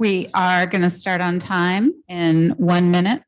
We are going to start on time in 1 minute.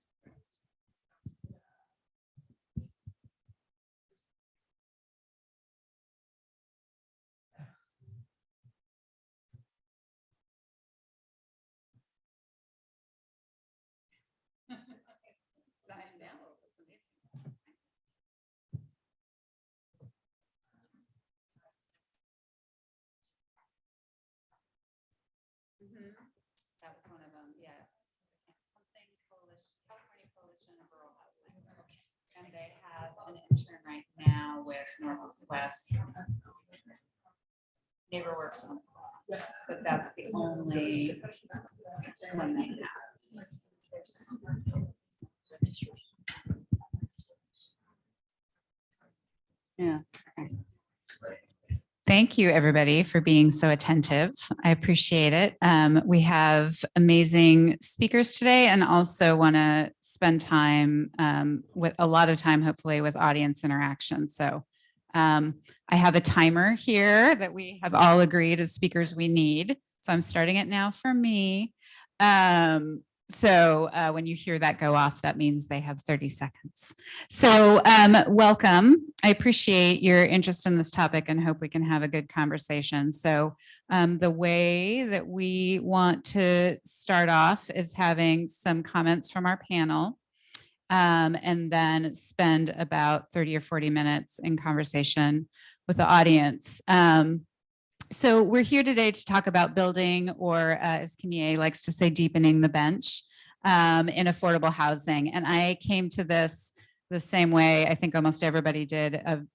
That was one of them, yes. Something coalition, California Coalition of Rural Housing. And they have an intern right now with Northwest. Neighbor works on it, but that's the only one they have. Yeah. Thank you, everybody, for being so attentive. I appreciate it. We have amazing speakers today and also want to spend time with a lot of time, hopefully, with audience interaction. So I have a timer here that we have all agreed as speakers we need. So I'm starting it now for me. So when you hear that go off, that means they have 30 seconds. So welcome. I appreciate your interest in this topic and hope we can have a good conversation. So the way that we want to start off is having some comments from our panel and then spend about 30 or 40 minutes in conversation with the audience. So we're here today to talk about building, or as Kimie likes to say, deepening the bench in affordable housing. And I came to this the same way I think almost everybody did, of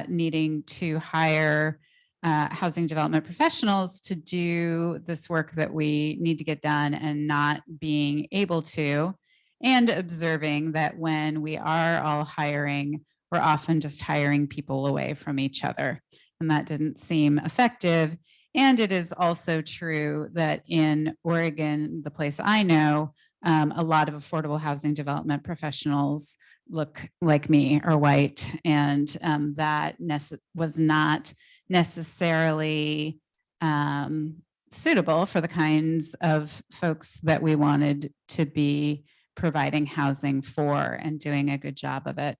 needing to hire housing development professionals to do this work that we need to get done and not being able to, and observing that when we are all hiring, we're often just hiring people away from each other. And that didn't seem effective. And it is also true that in Oregon, the place I know, a lot of affordable housing development professionals look like me, or white, and that was not necessarily suitable for the kinds of folks that we wanted to be providing housing for and doing a good job of it.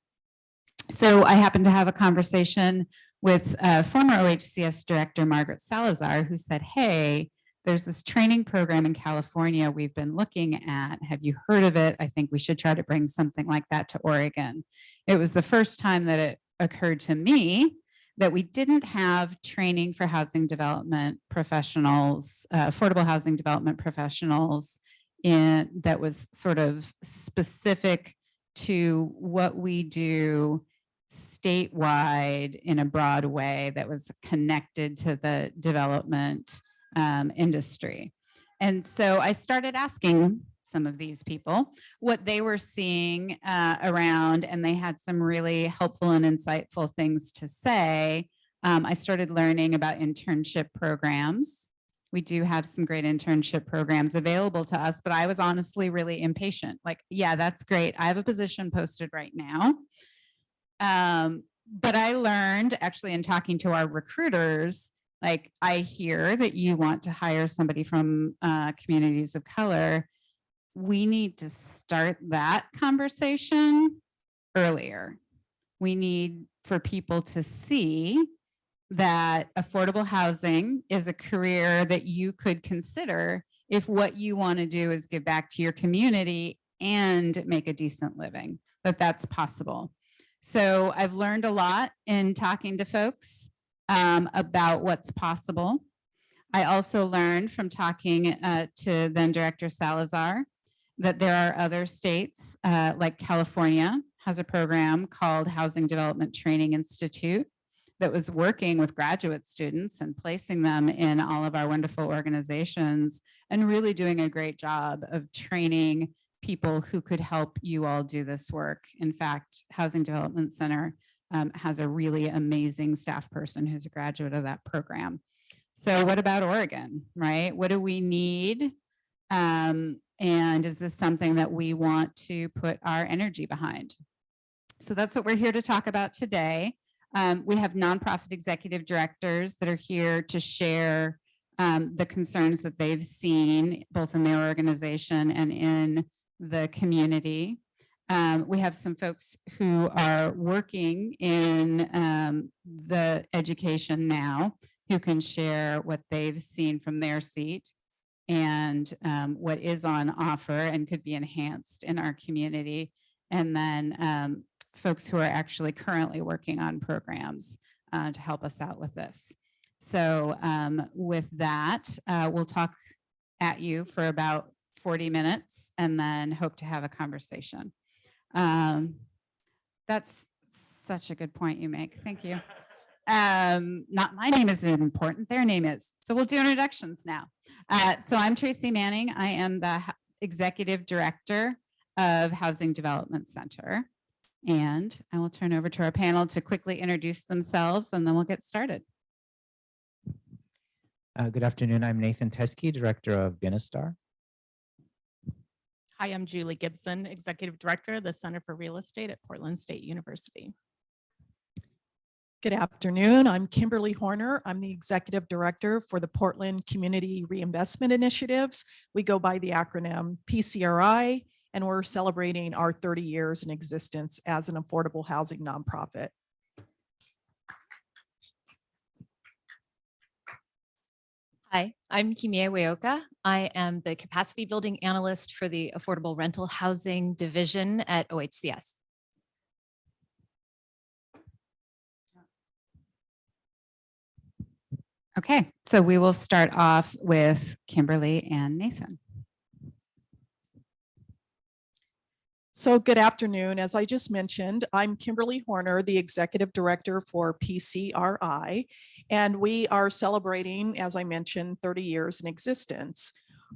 So I happened to have a conversation with former OHCS director Margaret Salazar, who said, hey, there's this training program in California we've been looking at. Have you heard of it? I think we should try to bring something like that to Oregon. It was the first time that it occurred to me that we didn't have training for housing development professionals, affordable housing development professionals, that was sort of specific to what we do statewide in a broad way that was connected to the development industry. And so I started asking some of these people what they were seeing around, and they had some really helpful and insightful things to say. I started learning about internship programs. We do have some great internship programs available to us, but I was honestly really impatient. Like, yeah, that's great. I have a position posted right now. But I learned actually in talking to our recruiters, like, I hear that you want to hire somebody from communities of color. We need to start that conversation earlier. We need for people to see that affordable housing is a career that you could consider if what you want to do is give back to your community and make a decent living, that's possible. So I've learned a lot in talking to folks about what's possible. I also learned from talking to then Director Salazar that there are other states like California has a program called Housing Development Training Institute that was working with graduate students and placing them in all of our wonderful organizations and really doing a great job of training people who could help you all do this work. In fact, Housing Development Center has a really amazing staff person who's a graduate of that program. So what about Oregon, right? What do we need? And is this something that we want to put our energy behind? So that's what we're here to talk about today. We have nonprofit executive directors that are here to share the concerns that they've seen both in their organization and in the community. We have some folks who are working in the education now who can share what they've seen from their seat and what is on offer and could be enhanced in our community. And then folks who are actually currently working on programs to help us out with this. So with that, we'll talk at you for about 40 minutes and then hope to have a conversation. That's such a good point you make. Thank you. Not my name is important, their name is. So we'll do introductions now. So I'm Traci Manning. I am the Executive Director of Housing Development Center. And I will turn over to our panel to quickly introduce themselves and then we'll get started. Good afternoon. I'm Nathan Teskey, Director of Benestar. Hi, I'm Julie Gibson, Executive Director of the Center for Real Estate at Portland State University. Good afternoon. I'm Kimberly Horner. I'm the Executive Director for the Portland Community Reinvestment Initiatives. We go by the acronym PCRI, and we're celebrating our 30 years in existence as an affordable housing nonprofit. Hi, I'm Kimie Weoka. I am the Capacity Building Analyst for the Affordable Rental Housing Division at OHCS. Okay, so we will start off with Kimberly and Nathan. So good afternoon. As I just mentioned, I'm Kimberly Horner, the Executive Director for PCRI, and we are celebrating, as I mentioned, 30 years in existence.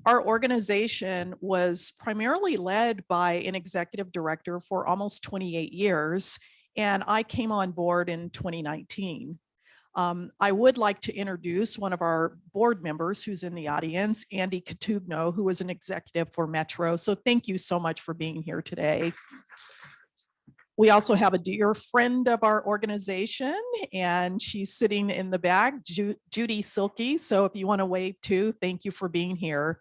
Our organization was primarily led by an executive director for almost 28 years, and I came on board in 2019. I would like to introduce one of our board members who's in the audience, Andy Catugno, who is an executive for Metro. So thank you so much for being here today. We also have a dear friend of our organization, and she's sitting in the back, Judy Silkey. So if you want to wave too, thank you for being here.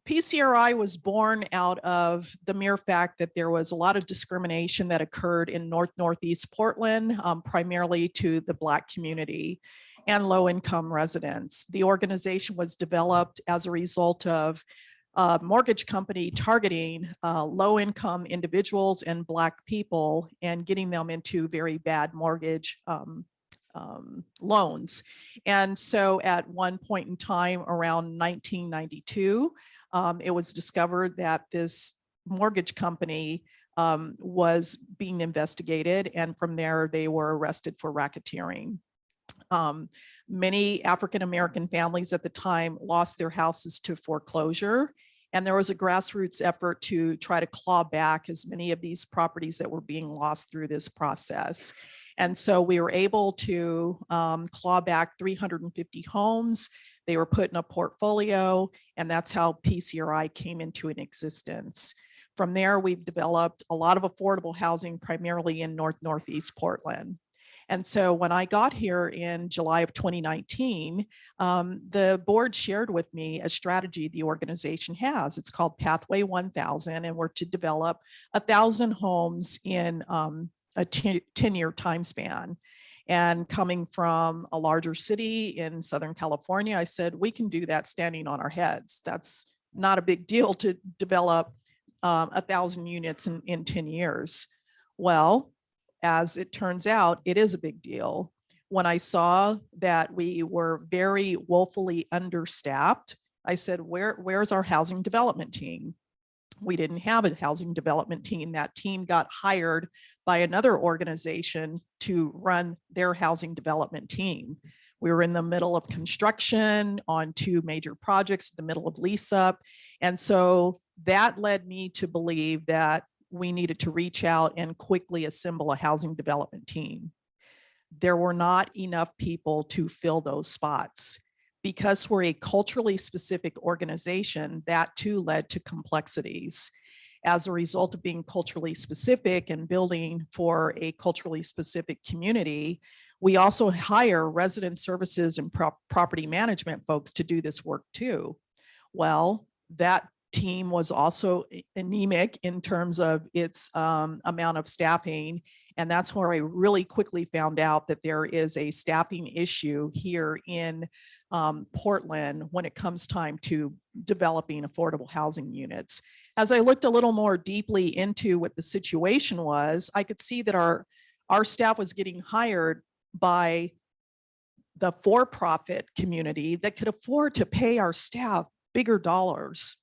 PCRI was born out of the mere fact that there was a lot of discrimination that occurred in Northeast Portland, primarily to the Black community and low-income residents. The organization was developed as a result of a mortgage company targeting low-income individuals and Black people and getting them into very bad mortgage loans. And so at one point in time around 1992, it was discovered that this mortgage company was being investigated, and from there they were arrested for racketeering. Many African-American families at the time lost their houses to foreclosure, and there was a grassroots effort to try to claw back as many of these properties that were being lost through this process. And so we were able to claw back 350 homes. They were put in a portfolio, and that's how PCRI came into an existence. From there, we've developed a lot of affordable housing, primarily in Northeast Portland. And so when I got here in July of 2019, the board shared with me a strategy the organization has. It's called Pathway 1000, and we're to develop 1,000 homes in a 10-year time span. And coming from a larger city in Southern California, I said, we can do that standing on our heads. That's not a big deal to develop 1,000 units in 10 years. Well, as it turns out, it is a big deal. When I saw that we were very woefully understaffed, I said, where's our housing development team? We didn't have a housing development team. That team got hired by another organization to run their housing development team. We were in the middle of construction on 2 major projects, in the middle of lease up. And so that led me to believe that we needed to reach out and quickly assemble a housing development team. There were not enough people to fill those spots. Because we're a culturally specific organization, that too led to complexities. as a result of being culturally specific and building for a culturally specific community, we also hire resident services and property management folks to do this work too. Well, that team was also anemic in terms of its amount of staffing. And that's where I really quickly found out that there is a staffing issue here in Portland when it comes time to developing affordable housing units. As I looked a little more deeply into what the situation was, I could see that our staff was getting hired by the for-profit community that could afford to pay our staff bigger dollars.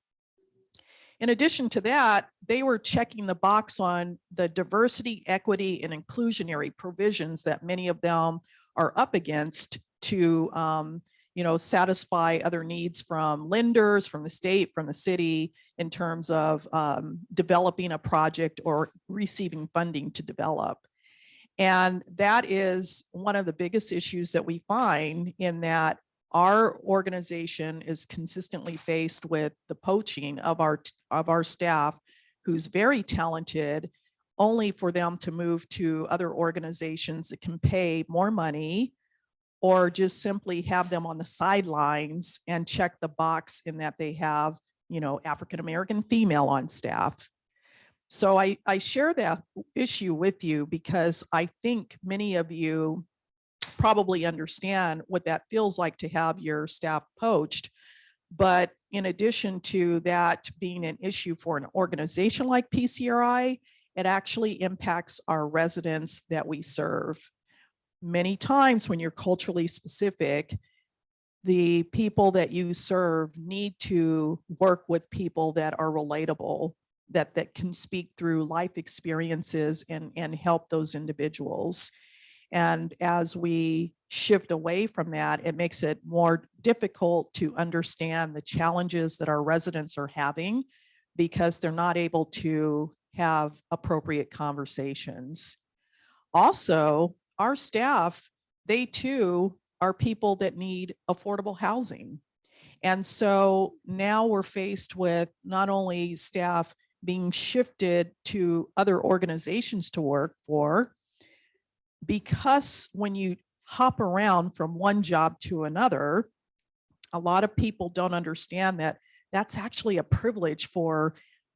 In addition to that, they were checking the box on the diversity, equity, and inclusionary provisions that many of them are up against to satisfy other needs from lenders, from the state, from the city, in terms of developing a project or receiving funding to develop. And that is one of the biggest issues that we find, in that our organization is consistently faced with the poaching of our staff, who's very talented, only for them to move to other organizations that can pay more money, or just simply have them on the sidelines and check the box in that they have, African-American female on staff. So I share that issue with you because I think many of you probably understand what that feels like to have your staff poached. But in addition to that being an issue for an organization like PCRI, it actually impacts our residents that we serve. Many times when you're culturally specific, the people that you serve need to work with people that are relatable, that can speak through life experiences and help those individuals. And as we shift away from that, it makes it more difficult to understand the challenges that our residents are having, because they're not able to have appropriate conversations. Also, our staff, they too are people that need affordable housing. And so now we're faced with not only staff being shifted to other organizations to work for, because when you hop around from one job to another, a lot of people don't understand that that's actually a privilege for,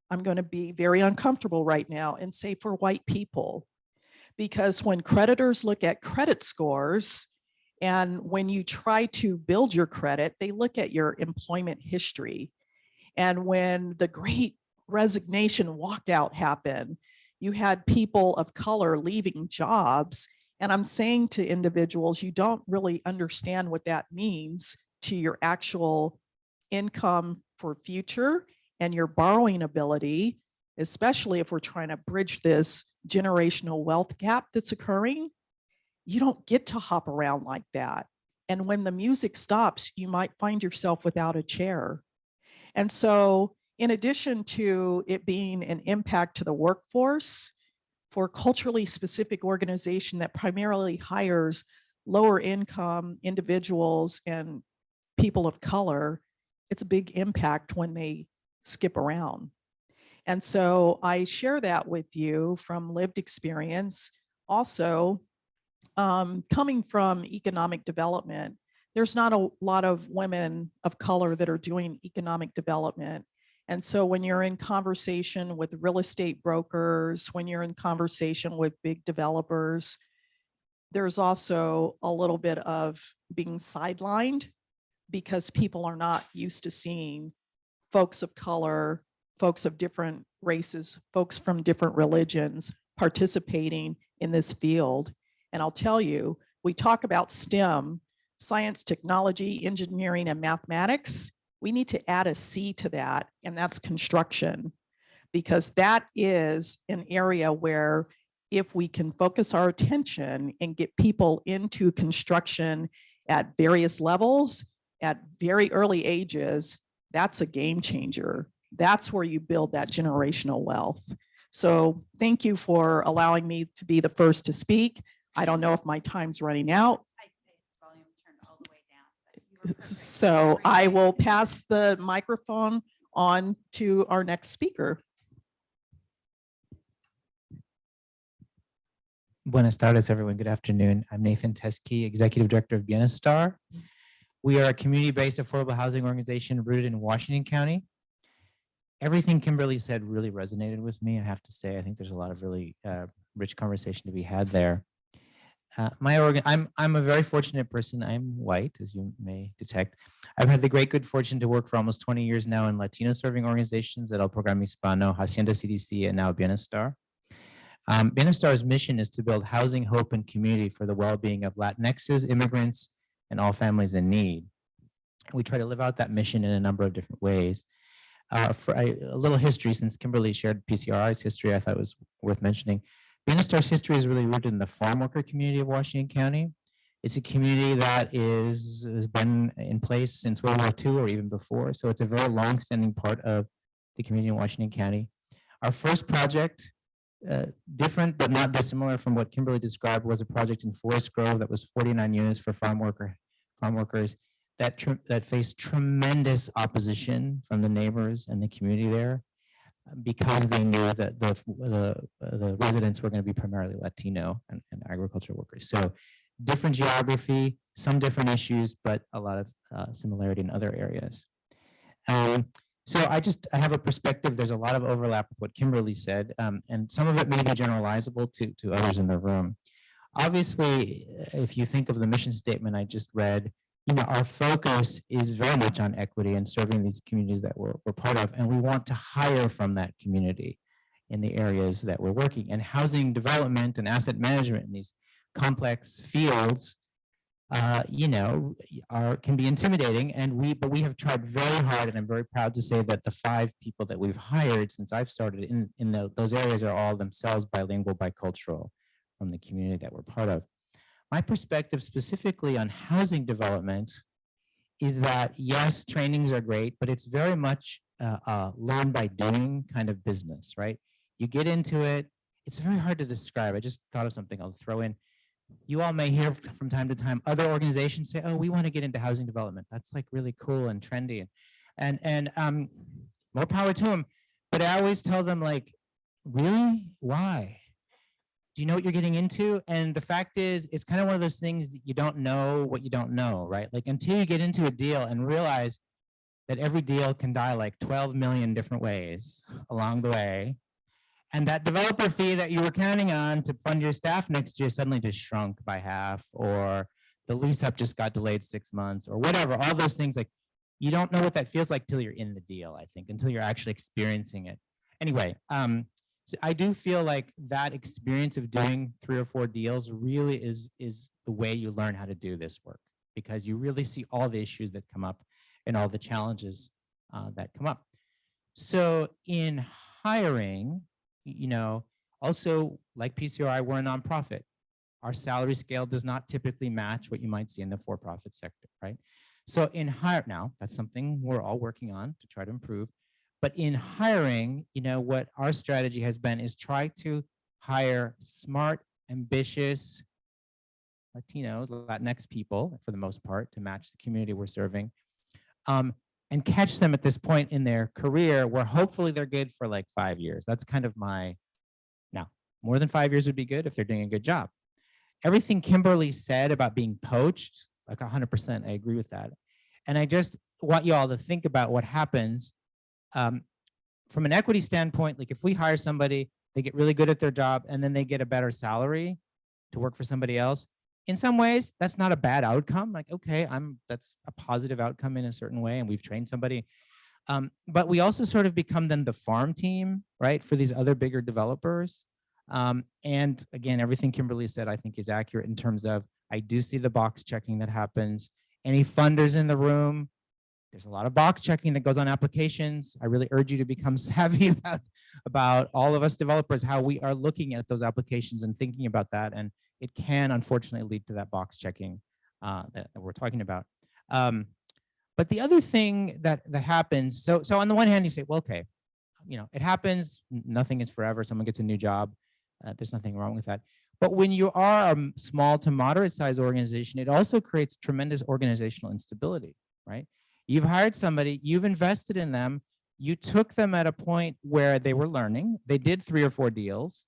I'm going to be very uncomfortable right now and say, for white people. Because when creditors look at credit scores, and when you try to build your credit, they look at your employment history. And when the Great Resignation walkout happened, you had people of color leaving jobs. And I'm saying to individuals, you don't really understand what that means to your actual income for future and your borrowing ability, especially if we're trying to bridge this generational wealth gap that's occurring. You don't get to hop around like that. And when the music stops, you might find yourself without a chair. And so in addition to it being an impact to the workforce, for a culturally specific organization that primarily hires lower income individuals and people of color, it's a big impact when they skip around. And so I share that with you from lived experience. Also, coming from economic development, there's not a lot of women of color that are doing economic development. And so when you're in conversation with real estate brokers, when you're in conversation with big developers, there's also a little bit of being sidelined, because people are not used to seeing folks of color, folks of different races, folks from different religions participating in this field. And I'll tell you, we talk about STEM, science, technology, engineering, and mathematics. We need to add a C to that, and that's construction, because that is an area where if we can focus our attention and get people into construction at various levels, at very early ages, that's a game changer. That's where you build that generational wealth. So thank you for allowing me to be the first to speak. I don't know if my time's running out. So I will pass the microphone on to our next speaker. Buenas tardes, everyone. Good afternoon. I'm Nathan Teskey, Executive Director of Bienestar. We are a community-based affordable housing organization rooted in Washington County. Everything Kimberly said really resonated with me, I have to say. I think there's a lot of really rich conversation to be had there. I'm a very fortunate person. I'm white, as you may detect. I've had the great good fortune to work for almost 20 years now in Latino serving organizations at El Programa Hispano, Hacienda CDC, and now Bienestar. Bienestar's mission is to build housing, hope, and community for the well-being of Latinxes, immigrants, and all families in need. We try to live out that mission in a number of different ways. For a little history, since Kimberly shared PCRI's history, I thought it was worth mentioning. Bienestar's history is really rooted in the farm worker community of Washington County. It's a community that has been in place since World War II or even before. So it's a very long-standing part of the community in Washington County. Our first project, different but not dissimilar from what Kimberly described, was a project in Forest Grove that was 49 units for farm workers that faced tremendous opposition from the neighbors and the community there, because they knew that the residents were going to be primarily Latino and agricultural workers. So different geography, some different issues, but a lot of similarity in other areas. So I have a perspective. There's a lot of overlap with what Kimberly said, and some of it may be generalizable to others in the room. Obviously, if you think of the mission statement I just read, our focus is very much on equity and serving these communities that we're part of, and we want to hire from that community in the areas that we're working. And housing development and asset management in these complex fields, can be intimidating, but we have tried very hard, and I'm very proud to say that the 5 people that we've hired since I've started in those areas are all themselves bilingual, bicultural from the community that we're part of. My perspective specifically on housing development is that, yes, trainings are great, but it's very much a learn by doing kind of business, right? You get into it. It's very hard to describe. I just thought of something I'll throw in. You all may hear from time to time other organizations say, oh, we want to get into housing development. That's like really cool and trendy. And more power to them. But I always tell them, like, really? Why? Do you know what you're getting into? And the fact is, it's kind of one of those things that you don't know what you don't know, right? Like, until you get into a deal and realize that every deal can die like 12 million different ways along the way, and that developer fee that you were counting on to fund your staff next year suddenly just shrunk by half, or the lease up just got delayed 6 months, or whatever, all those things, like, you don't know what that feels like till you're in the deal, I think, until you're actually experiencing it. Anyway, so I do feel like that experience of doing 3 or 4 deals really is the way you learn how to do this work, because you really see all the issues that come up and all the challenges that come up. So in hiring, also like PCRI, we're a nonprofit. Our salary scale does not typically match what you might see in the for-profit sector, right? So in hire, now that's something we're all working on to try to improve. But in hiring, what our strategy has been is try to hire smart, ambitious Latinos, Latinx people, for the most part, to match the community we're serving, and catch them at this point in their career where hopefully they're good for like 5 years. That's kind of now, more than 5 years would be good if they're doing a good job. Everything Kimberly said about being poached, like 100%, I agree with that. And I just want you all to think about what happens from an equity standpoint. Like, if we hire somebody, they get really good at their job, and then they get a better salary to work for somebody else. In some ways, that's not a bad outcome. Like, okay, that's a positive outcome in a certain way, and we've trained somebody. But we also sort of become then the farm team, right, for these other bigger developers. And again, everything Kimberly said, I think, is accurate in terms of, I do see the box checking that happens. Any funders in the room, there's a lot of box checking that goes on applications. I really urge you to become savvy about all of us developers, how we are looking at those applications and thinking about that. And it can, unfortunately, lead to that box checking that we're talking about. But the other thing that happens, so on the one hand, you say, well, okay, it happens. Nothing is forever. Someone gets a new job. There's nothing wrong with that. But when you are a small to moderate size organization, it also creates tremendous organizational instability, right? You've hired somebody, you've invested in them, you took them at a point where they were learning, they did 3 or 4 deals,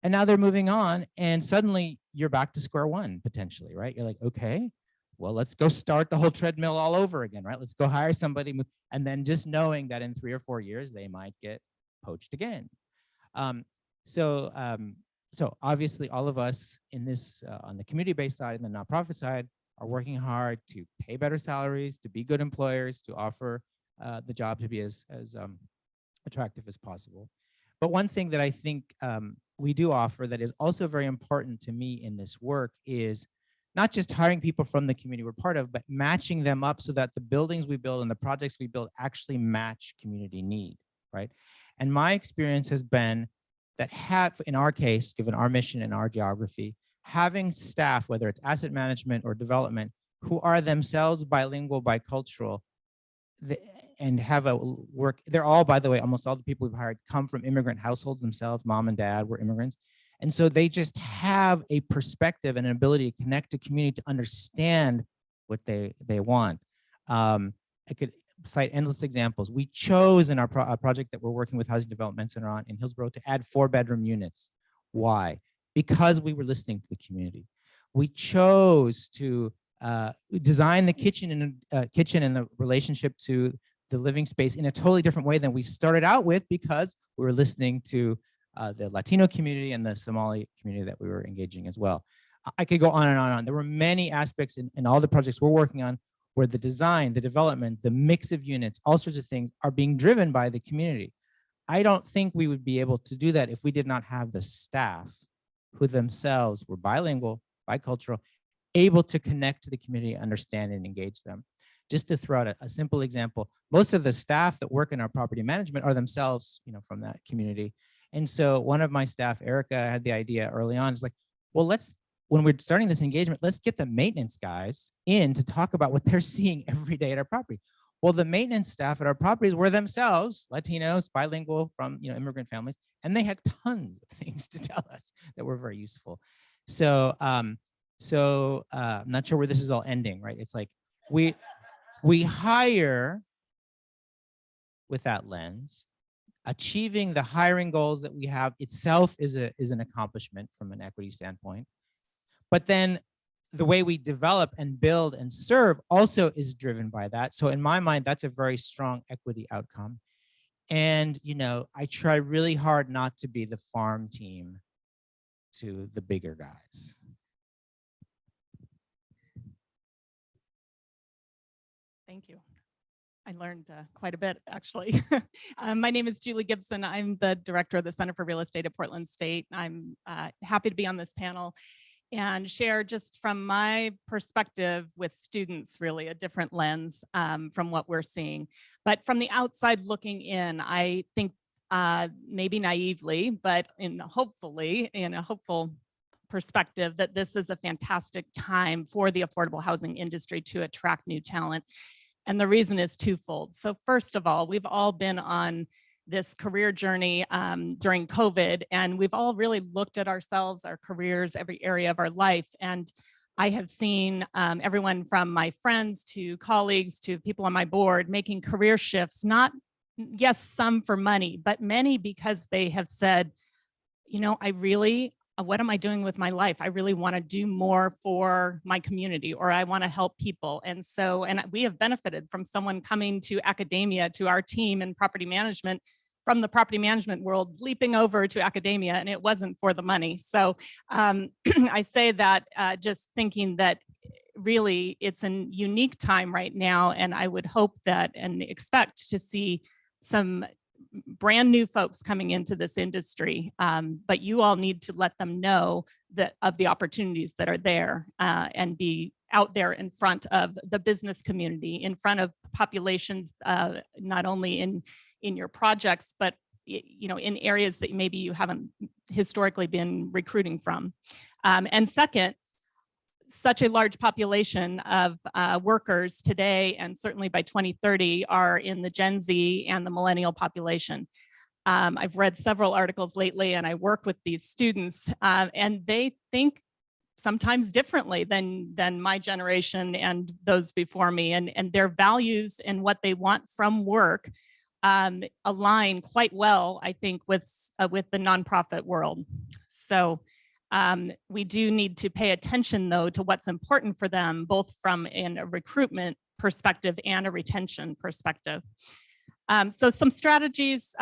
And now they're moving on, and suddenly you're back to square one potentially, right? You're like, okay, well, let's go start the whole treadmill all over again, right? Let's go hire somebody, and then just knowing that in 3 or 4 years they might get poached again. So obviously all of us in this on the community-based side and the nonprofit side are working hard to pay better salaries, to be good employers, to offer the job to be as attractive as possible. But one thing that I think we do offer that is also very important to me in this work is not just hiring people from the community we're part of, but matching them up so that the buildings we build and the projects we build actually match community need, right? And my experience has been that in our case, given our mission and our geography, having staff, whether it's asset management or development, who are themselves bilingual, bicultural, and have a work, they're all, by the way, almost all the people we've hired come from immigrant households themselves. Mom and dad were immigrants. And so they just have a perspective and an ability to connect to community to understand what they want. I could cite endless examples. We chose in our project that we're working with Housing Development Center on in Hillsborough to add 4-bedroom units. Why? Because we were listening to the community. We chose to design the kitchen and the relationship to the living space in a totally different way than we started out with, because we were listening to the Latino community and the Somali community that we were engaging as well. I could go on and on and on. There were many aspects in all the projects we're working on where the design, the development, the mix of units, all sorts of things are being driven by the community. I don't think we would be able to do that if we did not have the staff who themselves were bilingual, bicultural, able to connect to the community, understand and engage them. Just to throw out a simple example, most of the staff that work in our property management are themselves, from that community. And so one of my staff, Erica, had the idea early on, it's like, well, when we're starting this engagement, let's get the maintenance guys in to talk about what they're seeing every day at our property. Well, the maintenance staff at our properties were themselves Latinos, bilingual, from immigrant families, and they had tons of things to tell us that were very useful. So I'm not sure where this is all ending, right? It's like we hire with that lens. Achieving the hiring goals that we have itself is an accomplishment from an equity standpoint. But then the way we develop and build and serve also is driven by that. So in my mind, that's a very strong equity outcome. And, I try really hard not to be the farm team to the bigger guys. Thank you. I learned quite a bit, actually. My name is Julie Gibson. I'm the director of the Center for Real Estate at Portland State. I'm happy to be on this panel and share just from my perspective with students, really a different lens from what we're seeing. But from the outside looking in, I think maybe naively, but hopefully in a hopeful perspective, that this is a fantastic time for the affordable housing industry to attract new talent. And the reason is twofold. So first of all, we've all been on this career journey during COVID, and we've all really looked at ourselves, our careers, every area of our life. And I have seen everyone from my friends to colleagues to people on my board making career shifts, not, yes, some for money, but many because they have said, what am I doing with my life? I really want to do more for my community, or I want to help people. And we have benefited from someone coming to academia, to our team in property management, from the property management world, leaping over to academia, and it wasn't for the money. So I say that just thinking that really it's a unique time right now, and I would hope that and expect to see some brand new folks coming into this industry, but you all need to let them know that of the opportunities that are there and be out there in front of the business community, in front of populations, not only in your projects, but in areas that maybe you haven't historically been recruiting from. And second, such a large population of workers today, and certainly by 2030, are in the Gen Z and the millennial population. I've read several articles lately, and I work with these students, and they think sometimes differently than my generation and those before me, and their values and what they want from work align quite well, I think, with the nonprofit world. So we do need to pay attention, though, to what's important for them, both from a recruitment perspective and a retention perspective. So some strategies,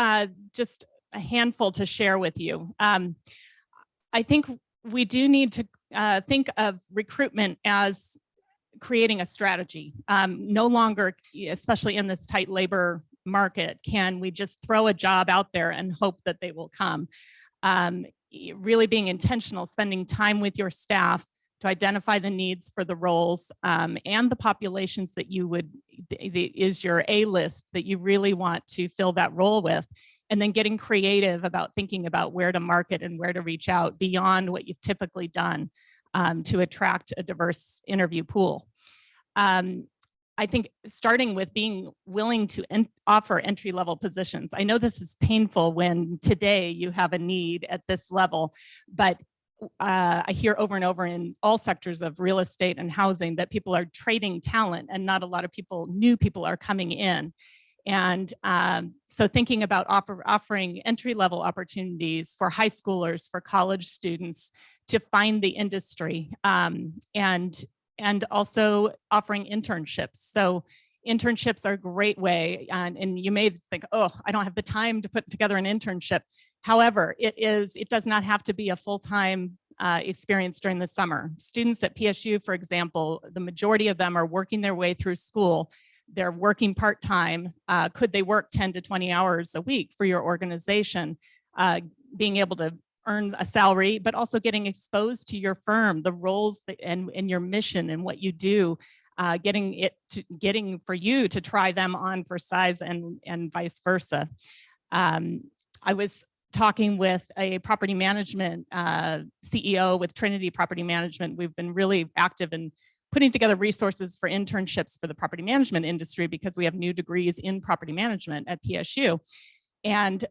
just a handful to share with you. I think we do need to think of recruitment as creating a strategy. No longer, especially in this tight labor market, can we just throw a job out there and hope that they will come. Really being intentional, spending time with your staff to identify the needs for the roles and the populations that you would, is your A list that you really want to fill that role with. And then getting creative about thinking about where to market and where to reach out beyond what you've typically done to attract a diverse interview pool. I think starting with being willing to offer entry-level positions. I know this is painful when today you have a need at this level, but I hear over and over in all sectors of real estate and housing that people are trading talent and not a lot of new people are coming in. And so thinking about offering entry-level opportunities for high schoolers, for college students to find the industry, and also offering internships. So internships are a great way, and you may think, oh, I don't have the time to put together an internship. However, it does not have to be a full-time experience during the summer. Students at PSU, for example, the majority of them are working their way through school. They're working part-time. Could they work 10 to 20 hours a week for your organization? Being able to earn a salary, but also getting exposed to your firm, the roles and your mission and what you do, getting for you to try them on for size and vice versa. I was talking with a property management CEO with Trinity Property Management. We've been really active in putting together resources for internships for the property management industry because we have new degrees in property management at PSU. And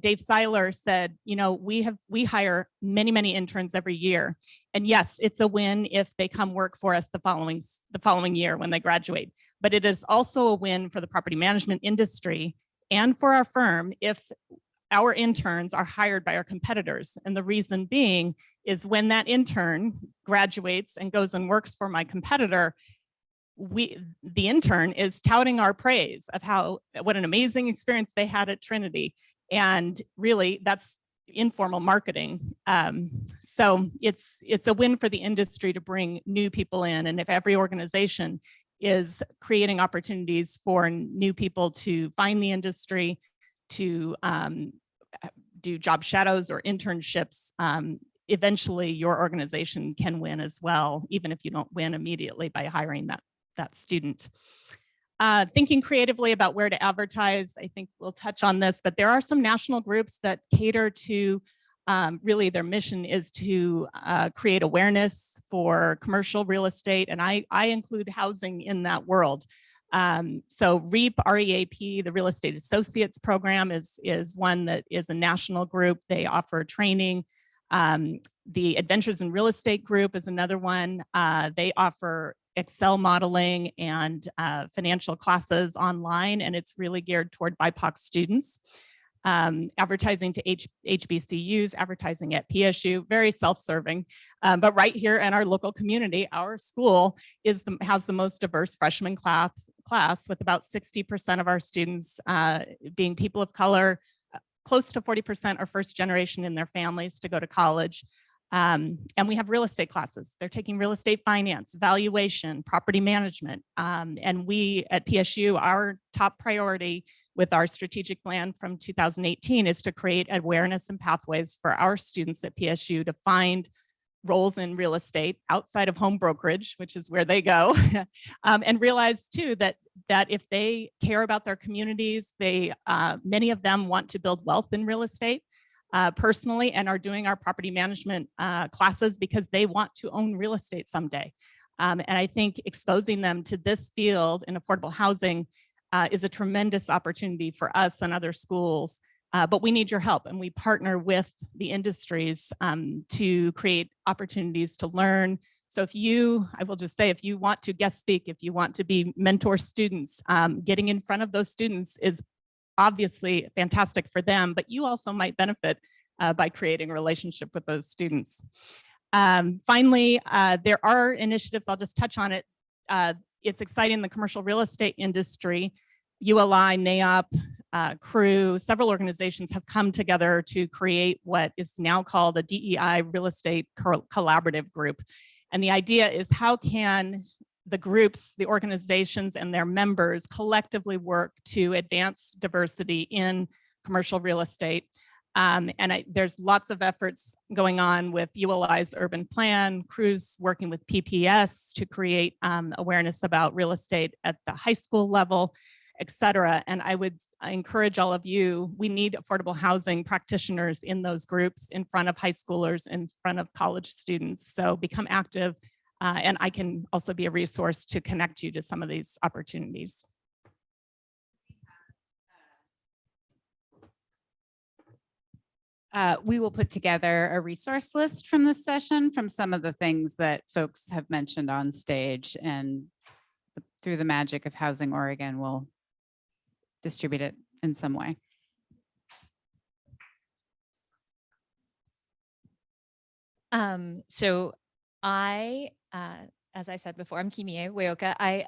Dave Seiler said, you know, we hire many interns every year. And yes, it's a win if they come work for us the following year when they graduate. But it is also a win for the property management industry and for our firm if our interns are hired by our competitors. And the reason being is when that intern graduates and goes and works for my competitor, the intern is touting our praise of what an amazing experience they had at Trinity. And really that's informal marketing. So it's a win for the industry to bring new people in. And if every organization is creating opportunities for new people to find the industry, to do job shadows or internships, eventually your organization can win as well, even if you don't win immediately by hiring that student. Thinking creatively about where to advertise, I think we'll touch on this, but there are some national groups that cater to, really their mission is to create awareness for commercial real estate, and I include housing in that world. So REAP, R-E-A-P, the Real Estate Associates Program is one that is a national group. They offer training. The Adventures in Real Estate Group is another one. They offer Excel modeling and financial classes online, and it's really geared toward BIPOC students. Advertising to HBCUs, advertising at PSU, very self-serving. But right here in our local community, our school has the most diverse freshman class with about 60% of our students being people of color. Close to 40% are first generation in their families to go to college. And we have real estate classes. They're taking real estate finance, valuation, property management. And we at PSU, our top priority with our strategic plan from 2018 is to create awareness and pathways for our students at PSU to find roles in real estate outside of home brokerage, which is where they go, and realize too that if they care about their communities, many of them want to build wealth in real estate personally and are doing our property management classes because they want to own real estate someday. And I think exposing them to this field in affordable housing is a tremendous opportunity for us and other schools. But we need your help, and we partner with the industries to create opportunities to learn. So I will just say, if you want to guest speak, if you want to be mentor students, getting in front of those students is obviously fantastic for them, but you also might benefit by creating a relationship with those students. Finally, there are initiatives, I'll just touch on it. It's exciting, the commercial real estate industry, ULI, NAOP, CREW, several organizations have come together to create what is now called a DEI Real Estate Collaborative Group. And the idea is, how can the groups, the organizations, and their members collectively work to advance diversity in commercial real estate? There's lots of efforts going on with ULI's urban plan, CREW's working with PPS to create awareness about real estate at the high school level, et cetera. And I encourage all of you, we need affordable housing practitioners in those groups, in front of high schoolers, in front of college students. So become active, and I can also be a resource to connect you to some of these opportunities. We will put together a resource list from this session, from some of the things that folks have mentioned on stage, and through the magic of Housing Oregon, we'll distribute it in some way. So I, as I said before, I'm Kimie Weoka. I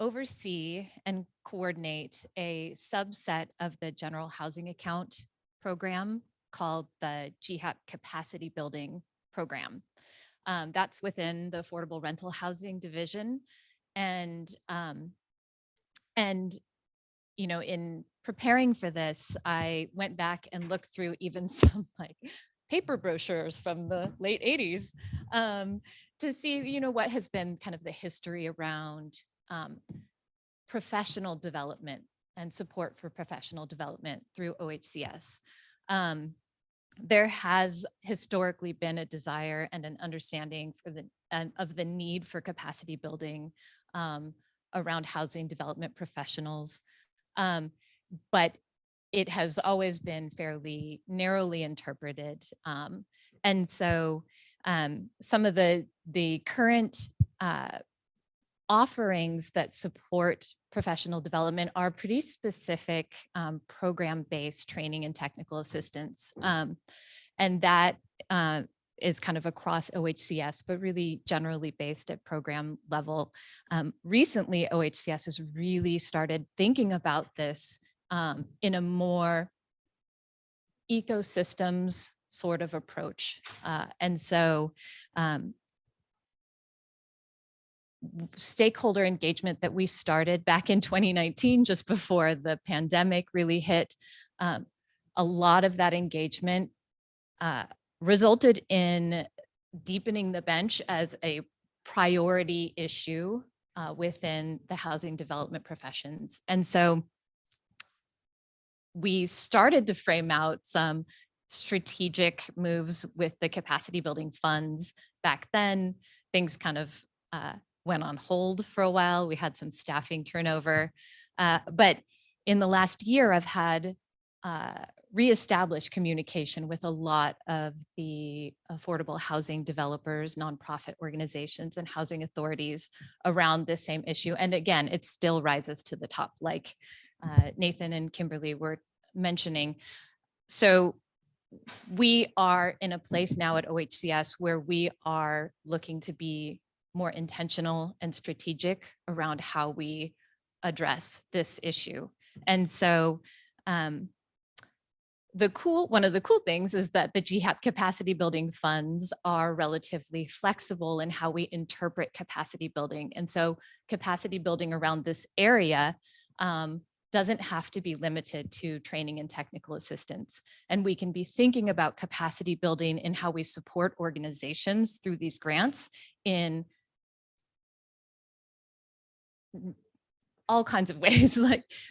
oversee and coordinate a subset of the General Housing Account program called the GHAP Capacity Building Program. That's within the Affordable Rental Housing Division. And you know, in preparing for this, I went back and looked through even some like paper brochures from the late 80s to see, you know, what has been kind of the history around professional development and support for professional development through OHCS. There has historically been a desire and an understanding for of the need for capacity building around housing development professionals. But it has always been fairly narrowly interpreted. And so some of the current offerings that support professional development are pretty specific program-based training and technical assistance. And that is kind of across OHCS, but really generally based at program level. Recently, OHCS has really started thinking about this in a more ecosystems sort of approach. And so stakeholder engagement that we started back in 2019, just before the pandemic really hit, a lot of that engagement resulted in deepening the bench as a priority issue within the housing development professions. And so we started to frame out some strategic moves with the capacity building funds. Back then, things kind of went on hold for a while. We had some staffing turnover. But in the last year, I've had reestablished communication with a lot of the affordable housing developers, nonprofit organizations, and housing authorities around this same issue. And again, it still rises to the top, like Nathan and Kimberly were mentioning. So we are in a place now at OHCS where we are looking to be more intentional and strategic around how we address this issue. And so one of the cool things is that the GHAP capacity building funds are relatively flexible in how we interpret capacity building. And so capacity building around this area doesn't have to be limited to training and technical assistance. And we can be thinking about capacity building in how we support organizations through these grants in all kinds of ways,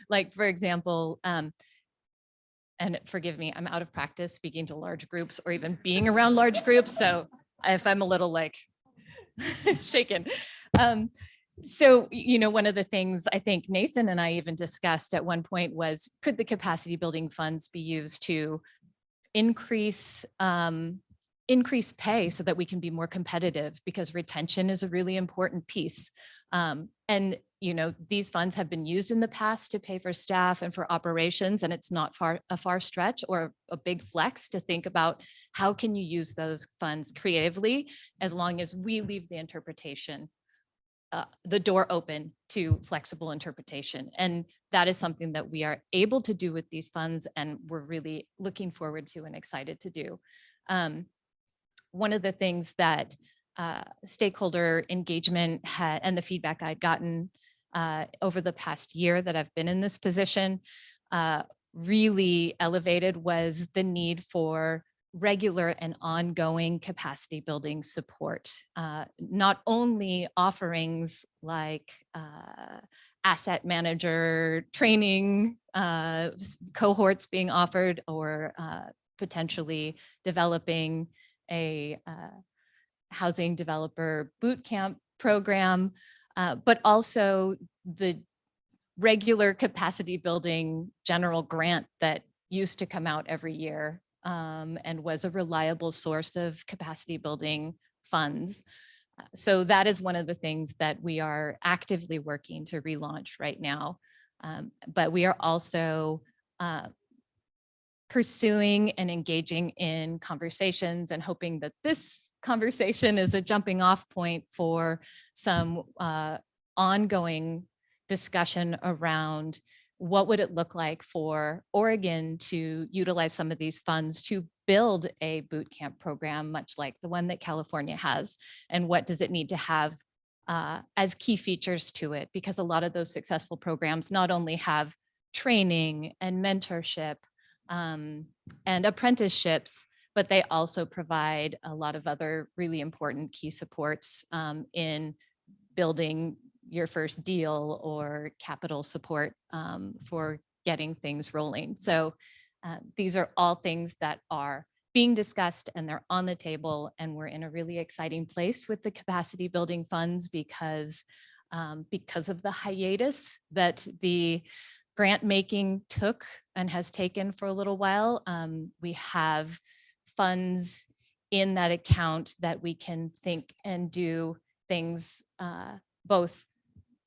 like for example, and forgive me, I'm out of practice speaking to large groups or even being around large groups. So if I'm a little like shaken. So, you know, one of the things I think Nathan and I even discussed at one point was, could the capacity building funds be used to increase pay so that we can be more competitive, because retention is a really important piece. And And, you know, these funds have been used in the past to pay for staff and for operations, and it's not a far stretch or a big flex to think about how can you use those funds creatively, as long as we leave the interpretation, the door open to flexible interpretation. And that is something that we are able to do with these funds, and we're really looking forward to and excited to do. One of the things that stakeholder engagement and the feedback I'd gotten over the past year that I've been in this position really elevated was the need for regular and ongoing capacity building support. Not only offerings like asset manager training, cohorts being offered, or potentially developing a housing developer boot camp program, but also the regular capacity building general grant that used to come out every year and was a reliable source of capacity building funds. So that is one of the things that we are actively working to relaunch right now. But we are also pursuing and engaging in conversations and hoping that this conversation is a jumping off point for some ongoing discussion around what would it look like for Oregon to utilize some of these funds to build a boot camp program, much like the one that California has, and what does it need to have as key features to it? Because a lot of those successful programs not only have training and mentorship and apprenticeships, but they also provide a lot of other really important key supports in building your first deal or capital support for getting things rolling. So these are all things that are being discussed, and they're on the table, and we're in a really exciting place with the capacity building funds because of the hiatus that the grant making took and has taken for a little while. We have funds in that account that we can think and do things both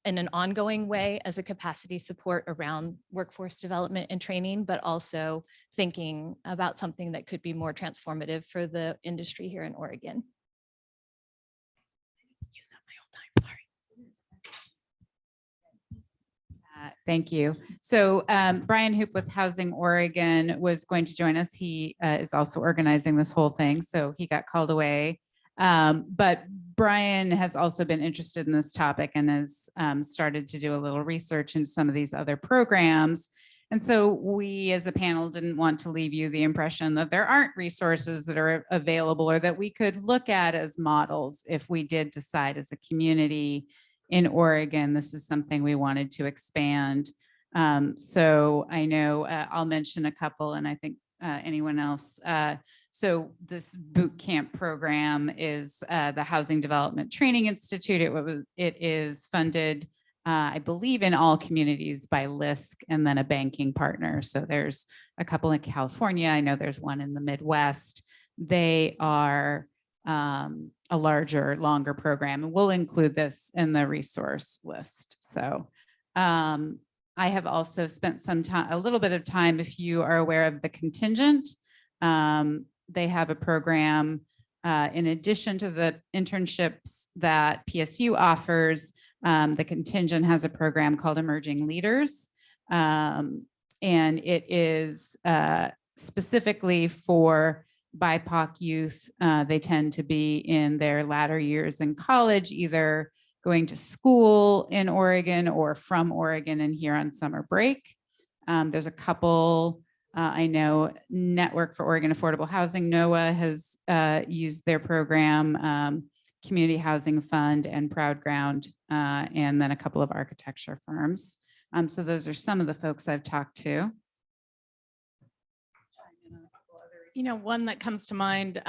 in an ongoing way as a capacity support around workforce development and training, but also thinking about something that could be more transformative for the industry here in Oregon. Use up my whole time, sorry. Thank you. So Brian Hoop with Housing Oregon was going to join us. He is also organizing this whole thing, so he got called away. But Brian has also been interested in this topic and has started to do a little research into some of these other programs. And so we as a panel didn't want to leave you the impression that there aren't resources that are available or that we could look at as models if we did decide as a community in Oregon, this is something we wanted to expand. So I know I'll mention a couple, and I think anyone else. So this boot camp program is the Housing Development Training Institute. It is funded, I believe, in all communities by LISC and then a banking partner. So there's a couple in California. I know there's one in the Midwest. They are a larger, longer program, and we'll include this in the resource list. So I have also spent some time, a little bit of time, if you are aware of the Contingent. They have a program in addition to the internships that PSU offers. The Contingent has a program called Emerging Leaders, and it is specifically for BIPOC youth. They tend to be in their latter years in college, either going to school in Oregon or from Oregon and here on summer break. There's a couple, I know Network for Oregon Affordable Housing, NOAA, has used their program, Community Housing Fund and Proud Ground, and then a couple of architecture firms. So those are some of the folks I've talked to. You know, one that comes to mind,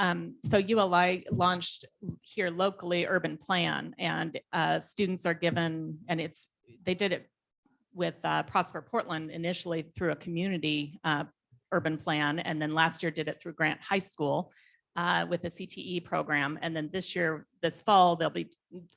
so ULI launched here locally Urban Plan, and students are given, and they did it with Prosper Portland initially through a community urban plan, and then last year did it through Grant High School. with the CTE program. And then this year, this fall, they'll be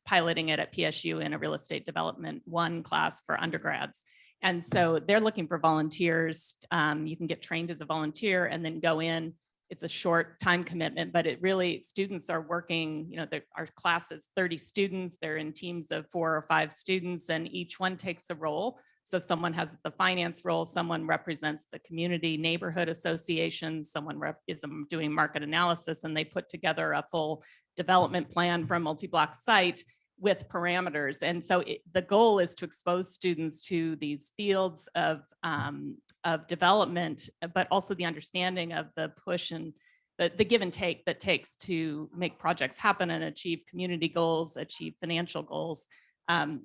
piloting it at PSU in a real estate development 1 class for undergrads. And so they're looking for volunteers. You can get trained as a volunteer and then go in. It's a short time commitment, but it really, students are working, you know, our class is 30 students. They're in teams of 4 or 5 students, and each one takes a role. So someone has the finance role, someone represents the community neighborhood association, someone is doing market analysis, and they put together a full development plan for a multi-block site with parameters. And so the goal is to expose students to these fields of development, but also the understanding of the push and the give and take that takes to make projects happen and achieve community goals, achieve financial goals.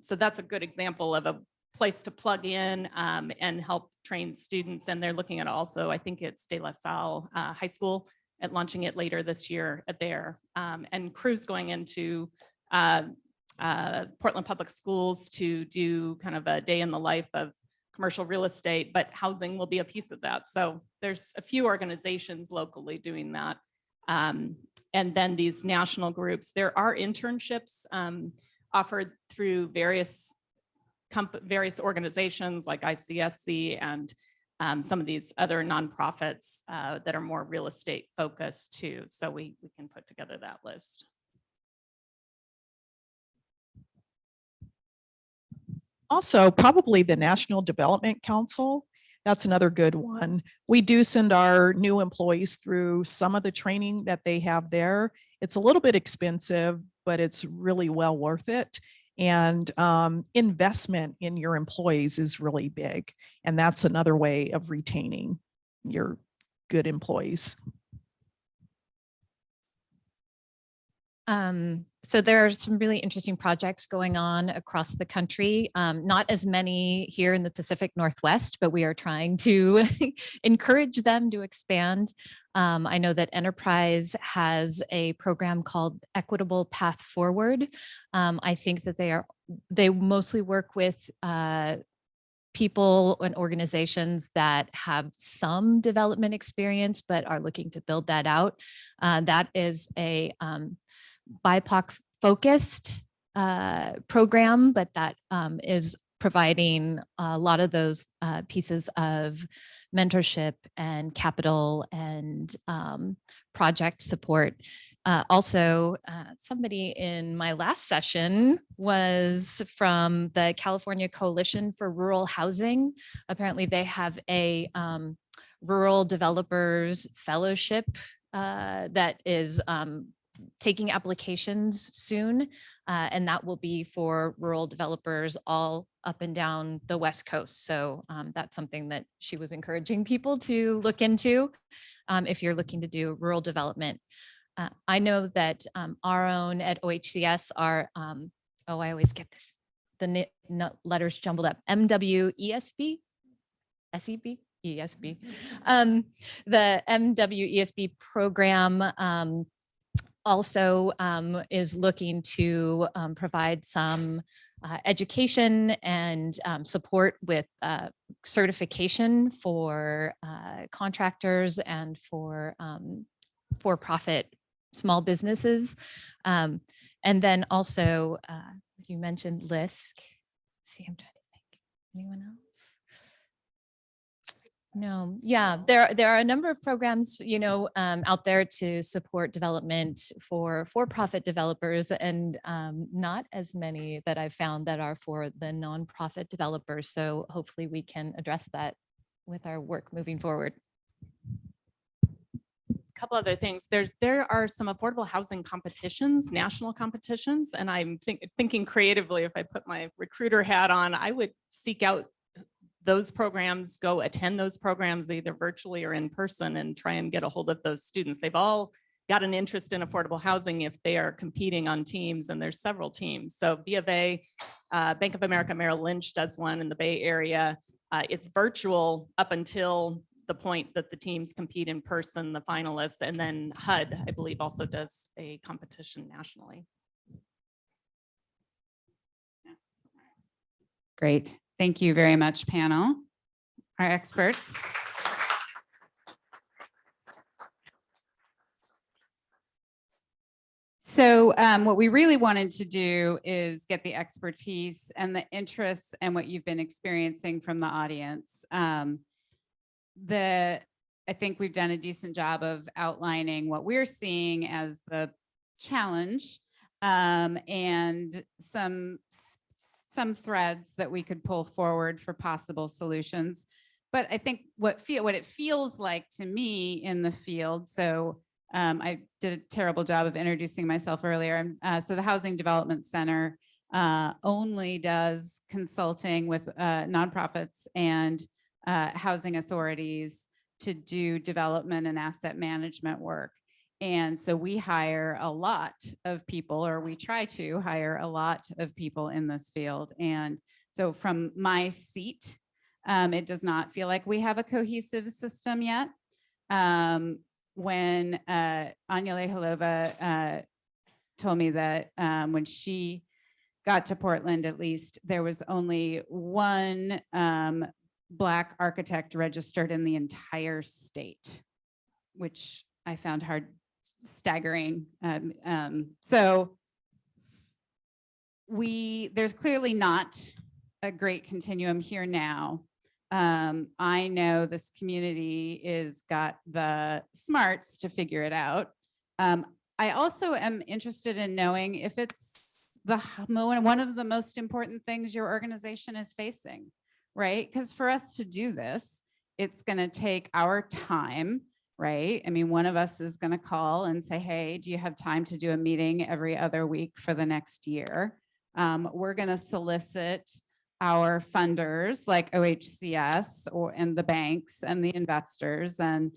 So that's a good example of a place to plug in and help train students. And they're looking at also, I think it's De La Salle High School at launching it later this year at there. And Crew's going into Portland Public Schools to do kind of a day in the life of commercial real estate, but housing will be a piece of that. So there's a few organizations locally doing that. And then these national groups, there are internships offered through various organizations like ICSC and some of these other nonprofits that are more real estate focused too. So we can put together that list. Also, probably the National Development Council. That's another good one. We do send our new employees through some of the training that they have there. It's a little bit expensive, but it's really well worth it. And investment in your employees is really big. And that's another way of retaining your good employees. So there are some really interesting projects going on across the country. Not as many here in the Pacific Northwest, but we are trying to encourage them to expand. I know that Enterprise has a program called Equitable Path Forward. I think that they mostly work with people and organizations that have some development experience, but are looking to build that out. That is a BIPOC focused program, but that is providing a lot of those pieces of mentorship and capital and project support. Also, somebody in my last session was from the California Coalition for Rural Housing. Apparently they have a rural developers fellowship that is taking applications soon, and that will be for rural developers all up and down the West Coast. So that's something that she was encouraging people to look into if you're looking to do rural development. I know that our own at OHCS are, I always get this, the letters jumbled up, MWESB, SEB, ESB. The MWESB program also is looking to provide some education and support with certification for contractors and for for-profit small businesses. And then also, you mentioned LISC. See, I'm trying to think. Anyone else? No, yeah, there are a number of programs, you know, out there to support development for for-profit developers, and not as many that I've found that are for the nonprofit developers. So hopefully we can address that with our work moving forward. Couple other things. There are some affordable housing competitions, national competitions, and I'm thinking creatively. If I put my recruiter hat on, I would seek out those programs, go attend those programs either virtually or in person, and try and get a hold of those students. They've all got an interest in affordable housing if they are competing on teams, and there's several teams. So B of A, Bank of America Merrill Lynch does one in the Bay Area. It's virtual up until the point that the teams compete in person, the finalists, and then HUD, I believe, also does a competition nationally. Great. Thank you very much, panel, our experts. So what we really wanted to do is get the expertise and the interests and what you've been experiencing from the audience. I think we've done a decent job of outlining what we're seeing as the challenge and some threads that we could pull forward for possible solutions. But I think what it feels like to me in the field, so I did a terrible job of introducing myself earlier. So the Housing Development Center only does consulting with nonprofits and housing authorities to do development and asset management work. And so we hire a lot of people, or we try to hire a lot of people in this field. And so from my seat, it does not feel like we have a cohesive system yet. When Anya Lehalova told me that when she got to Portland, at least, there was only one Black architect registered in the entire state, which I found staggering. So there's clearly not a great continuum here now. I know this community is got the smarts to figure it out. I also am interested in knowing if it's one of the most important things your organization is facing, right? Because for us to do this, it's going to take our time, right? I mean, one of us is going to call and say, hey, do you have time to do a meeting every other week for the next year? We're going to solicit our funders like OHCS and the banks and the investors and,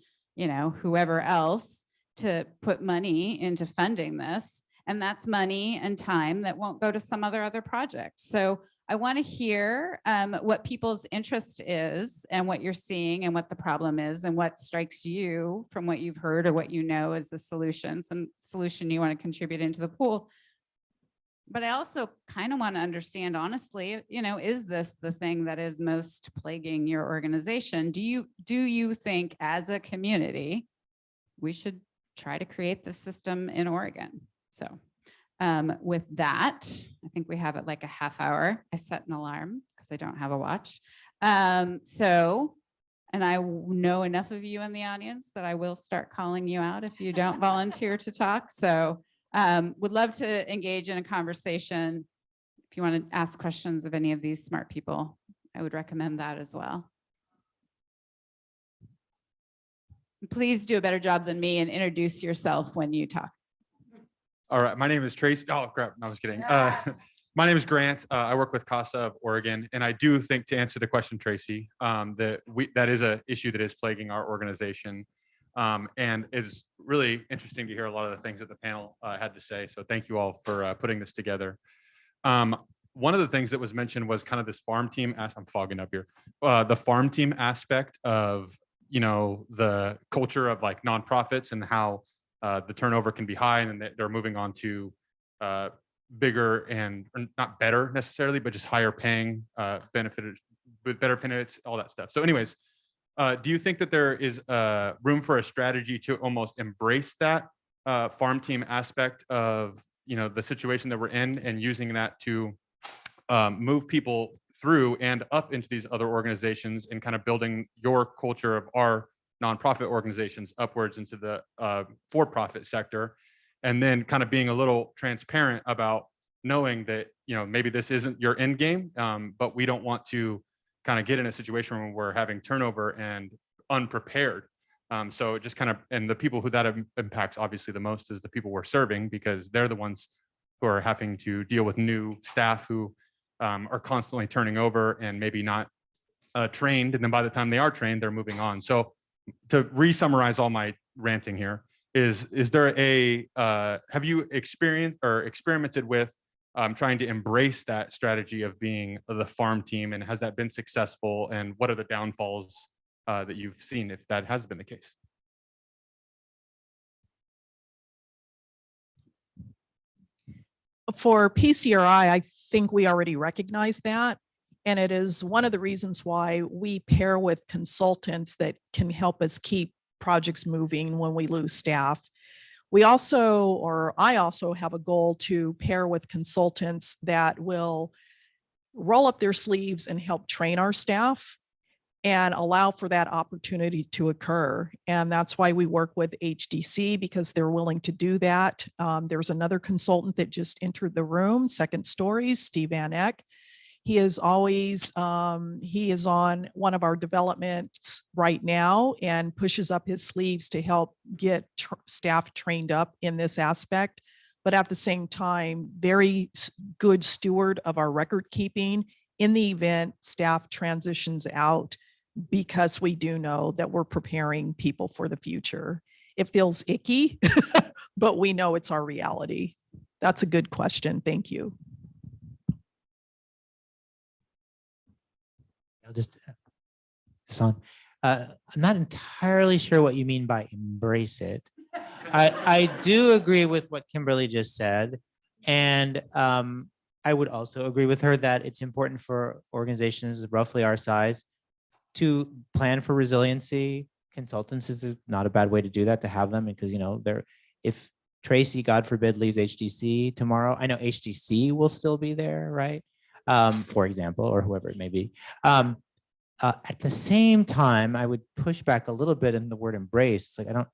whoever else to put money into funding this. And that's money and time that won't go to some other project. So I want to hear what people's interest is and what you're seeing and what the problem is and what strikes you from what you've heard or what you know is the solution, some solution you want to contribute into the pool. But I also kind of want to understand, honestly, is this the thing that is most plaguing your organization? Do you think as a community, we should try to create the system in Oregon? So with that, I think we have it like a half hour. I set an alarm because I don't have a watch. And I know enough of you in the audience that I will start calling you out if you don't volunteer to talk. So would love to engage in a conversation. If you want to ask questions of any of these smart people, I would recommend that as well. Please do a better job than me and introduce yourself when you talk. All right, my name is Traci. Oh, crap, no, I was kidding. My name is Grant. I work with CASA of Oregon, and I do think, to answer the question, Traci, that is an issue that is plaguing our organization, and it's really interesting to hear a lot of the things that the panel had to say. So thank you all for putting this together. One of the things that was mentioned was kind of this farm team. I'm fogging up here. The farm team aspect of the culture of like nonprofits and how the turnover can be high, and then they're moving on to bigger and not better necessarily, but just higher paying benefited with better benefits, all that stuff. So anyways, do you think that there is room for a strategy to almost embrace that farm team aspect of the situation that we're in, and using that to move people through and up into these other organizations, and kind of building your culture of our nonprofit organizations upwards into the for-profit sector, and then kind of being a little transparent about knowing that maybe this isn't your end game, but we don't want to kind of get in a situation where we're having turnover and unprepared. So just kind of, and the people who that impacts obviously the most is the people we're serving, because they're the ones who are having to deal with new staff who are constantly turning over and maybe not trained, and then by the time they are trained, they're moving on. So to re-summarize all my ranting here, is there have you experienced or experimented with trying to embrace that strategy of being the farm team, and has that been successful, and what are the downfalls that you've seen if that has been the case? For PCRI, I think we already recognize that. And it is one of the reasons why we pair with consultants that can help us keep projects moving when we lose staff. We also, or I also have a goal to pair with consultants that will roll up their sleeves and help train our staff and allow for that opportunity to occur. And that's why we work with HDC, because they're willing to do that. There's another consultant that just entered the room, Second Stories, Steve Van Eck. He is always, he is on one of our developments right now and pushes up his sleeves to help get staff trained up in this aspect. But at the same time, very good steward of our record keeping in the event staff transitions out, because we do know that we're preparing people for the future. It feels icky, but we know it's our reality. That's a good question. Thank you. I'll just, Son, I'm not entirely sure what you mean by embrace it. I do agree with what Kimberly just said. And I would also agree with her that it's important for organizations roughly our size to plan for resiliency. Consultants is not a bad way to do that, to have them, because, you know, if Traci, God forbid, leaves HDC tomorrow, I know HDC will still be there, right? For example, or whoever it may be. At the same time, I would push back a little bit in the word embrace. It's like,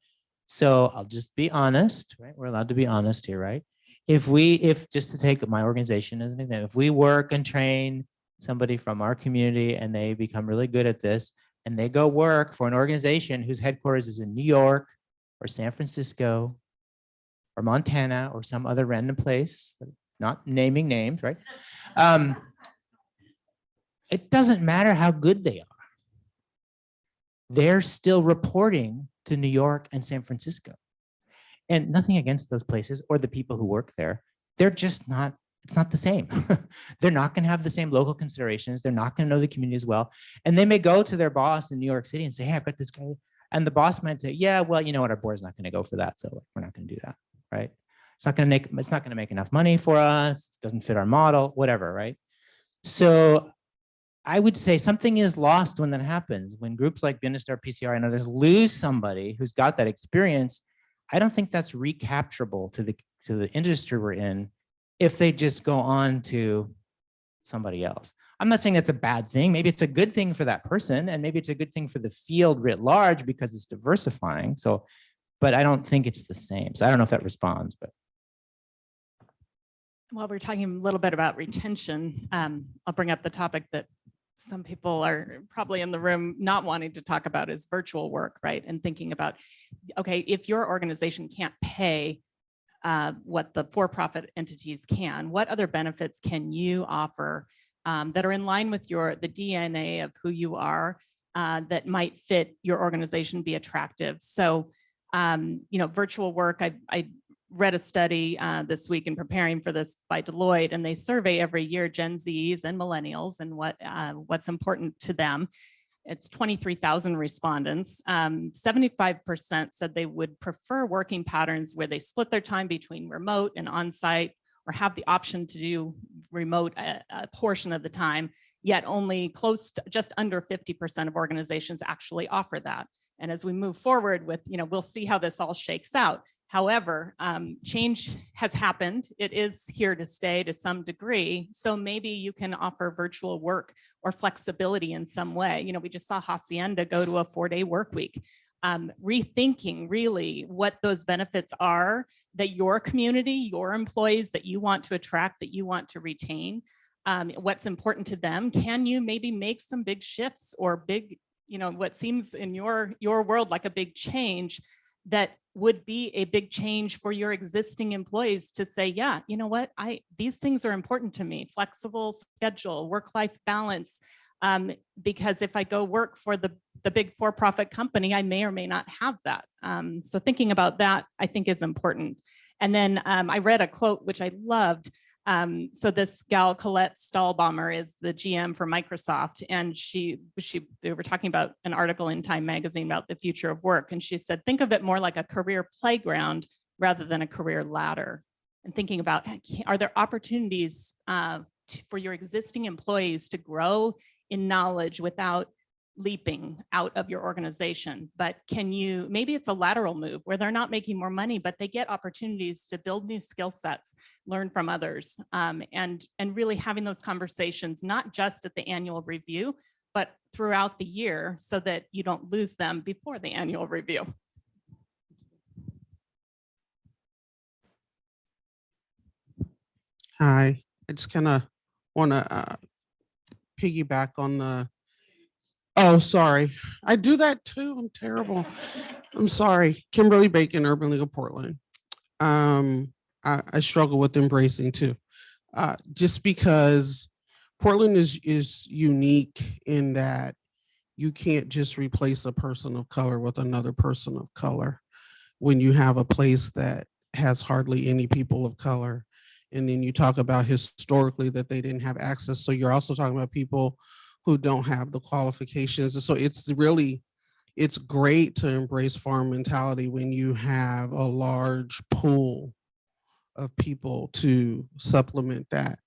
so I'll just be honest, right? We're allowed to be honest here, right? If just to take my organization as an example, if we work and train somebody from our community and they become really good at this and they go work for an organization whose headquarters is in New York or San Francisco or Montana or some other random place, not naming names, right? It doesn't matter how good they are. They're still reporting to New York and San Francisco. And nothing against those places or the people who work there. They're just not, it's not the same. They're not going to have the same local considerations. They're not going to know the community as well. And they may go to their boss in New York City and say, hey, I've got this guy. And the boss might say, yeah, well, you know what, our board's not going to go for that. So we're not going to do that, right? It's not going to make enough money for us. It doesn't fit our model, whatever, right? So I would say something is lost when that happens. When groups like Unistar, PCR, and others lose somebody who's got that experience, I don't think that's recapturable to the industry we're in if they just go on to somebody else. I'm not saying that's a bad thing. Maybe it's a good thing for that person, and maybe it's a good thing for the field writ large because it's diversifying. So, but I don't think it's the same. So I don't know if that responds, but. Well, we're talking a little bit about retention. I'll bring up the topic that some people are probably in the room not wanting to talk about is virtual work, right? And thinking about, okay, if your organization can't pay what the for-profit entities can, what other benefits can you offer that are in line with the DNA of who you are that might fit your organization, be attractive? So, you know, virtual work, I read a study this week in preparing for this by Deloitte, and they survey every year Gen Zs and millennials and what's important to them. It's 23,000 respondents. 75% said they would prefer working patterns where they split their time between remote and on-site, or have the option to do remote a portion of the time, yet only close to just under 50% of organizations actually offer that. And as we move forward with, you know, we'll see how this all shakes out. However, change has happened. It is here to stay to some degree. So maybe you can offer virtual work or flexibility in some way. You know, we just saw Hacienda go to a 4-day work week. Rethinking really what those benefits are that your community, your employees that you want to attract, that you want to retain, what's important to them. Can you maybe make some big shifts or big, you know, what seems in your world like a big change that would be a big change for your existing employees to say, yeah, you know what, these things are important to me. Flexible schedule, work-life balance, because if I go work for the big for-profit company, I may or may not have that. So thinking about that, I think, is important. And then I read a quote, which I loved. So this gal, Colette Stahlbaumer, is the GM for Microsoft, and they were talking about an article in Time magazine about the future of work. And she said, think of it more like a career playground rather than a career ladder. And thinking about, are there opportunities for your existing employees to grow in knowledge without leaping out of your organization, but maybe it's a lateral move where they're not making more money, but they get opportunities to build new skill sets, learn from others, and really having those conversations, not just at the annual review, but throughout the year so that you don't lose them before the annual review. Hi, I just kind of want to piggyback on the, oh, sorry. I do that too. I'm terrible. I'm sorry. Kimberly Bacon, Urban League of Portland. I struggle with embracing too. Just because Portland is unique in that you can't just replace a person of color with another person of color when you have a place that has hardly any people of color. And then you talk about historically that they didn't have access. So you're also talking about people who don't have the qualifications. And so it's great to embrace farm mentality when you have a large pool of people to supplement that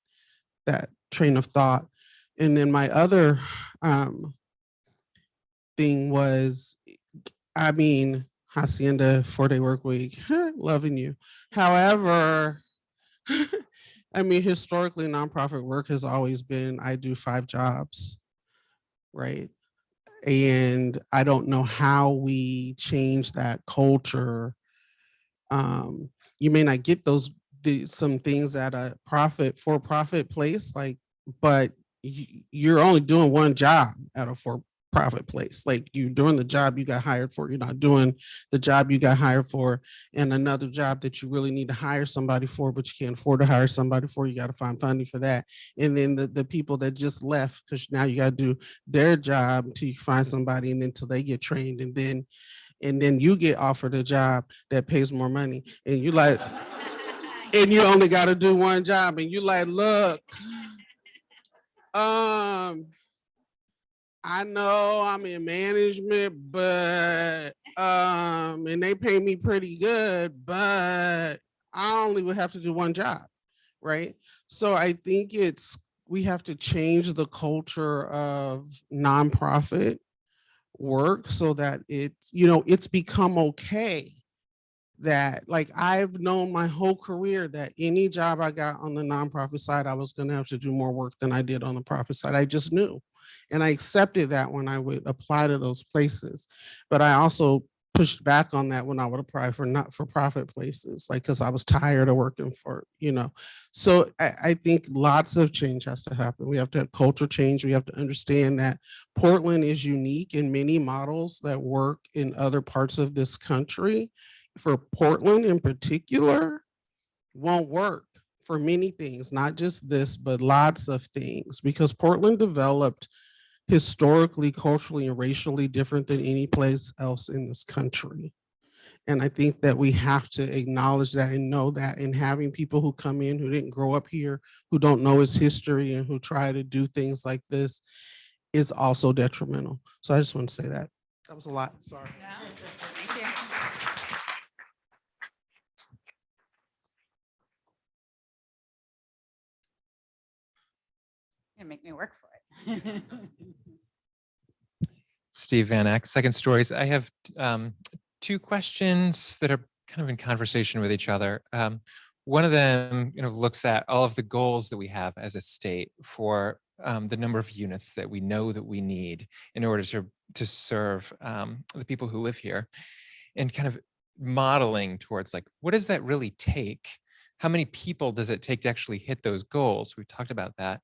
train of thought. And then my other thing was, I mean, Hacienda 4-day work week, loving you. However, I mean, historically, nonprofit work has always been, I do 5 jobs, right? And I don't know how we change that culture. You may not get some things at a for-profit place, like, but you're only doing one job at a for-profit place. Like, you're doing the job you got hired for. You're not doing the job you got hired for and another job that you really need to hire somebody for, but you can't afford to hire somebody for. You got to find funding for that. And then the people that just left, because now you got to do their job until you find somebody, and then until they get trained, and then you get offered a job that pays more money, and you like, and you only got to do one job, and you like, look, I know I'm in management, but and they pay me pretty good, but I only would have to do one job, right? So I think we have to change the culture of nonprofit work so that it's become okay that, like, I've known my whole career that any job I got on the nonprofit side, I was going to have to do more work than I did on the profit side. I just knew. And I accepted that when I would apply to those places. But I also pushed back on that when I would apply for not-for-profit places, like, because I was tired of working for. So I think lots of change has to happen. We have to have culture change. We have to understand that Portland is unique in many models that work in other parts of this country. For Portland in particular, won't work for many things, not just this, but lots of things, because Portland developed historically, culturally, and racially different than any place else in this country. And I think that we have to acknowledge that and know that, and having people who come in who didn't grow up here, who don't know its history, and who try to do things like this is also detrimental. So I just want to say that. That was a lot. Sorry. Thank you. Gonna make me work for it. Steve Van Eck, Second Stories. I have 2 questions that are kind of in conversation with each other. One of them, looks at all of the goals that we have as a state for the number of units that we know that we need in order to serve the people who live here, and kind of modeling towards, like, what does that really take? How many people does it take to actually hit those goals? We've talked about that.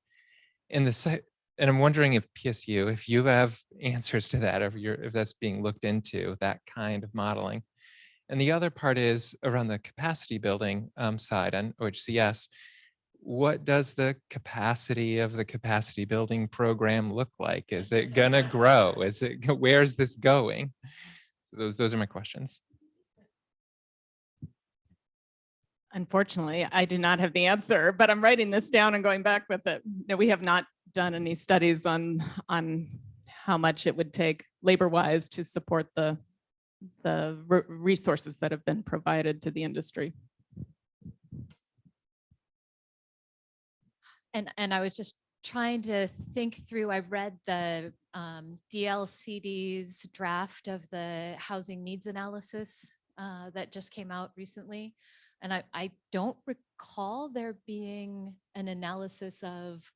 And I'm wondering if PSU, if you have answers to that, if that's being looked into, that kind of modeling. And the other part is around the capacity building side on OHCS. What does the capacity of the capacity building program look like? Is it gonna grow? Where's this going? So those are my questions. Unfortunately, I do not have the answer, but I'm writing this down and going back with it. No, we have not done any studies on how much it would take labor-wise to support the resources that have been provided to the industry. And I was just trying to think through, I've read the DLCD's draft of the housing needs analysis that just came out recently. And I don't recall there being an analysis of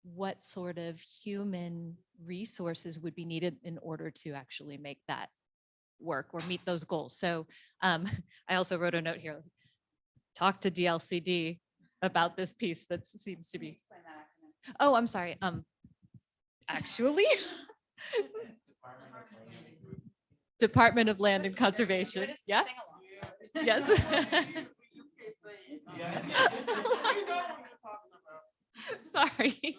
what sort of human resources would be needed in order to actually make that work or meet those goals. So I also wrote a note here, talk to DLCD about this piece that seems to be. Oh, I'm sorry. Actually, Department of Land and Conservation. Yeah. Yes. Sorry.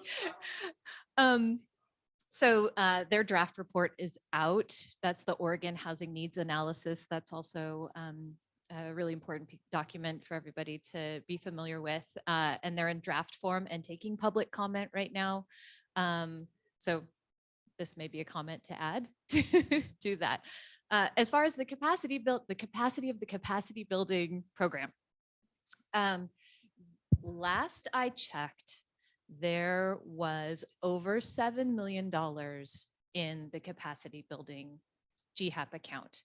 So their draft report is out. That's the Oregon Housing Needs Analysis. That's also a really important document for everybody to be familiar with. And they're in draft form and taking public comment right now. So this may be a comment to add to that. As far as the capacity of the capacity building program. Last I checked, there was over $7 million in the capacity building GHAP account.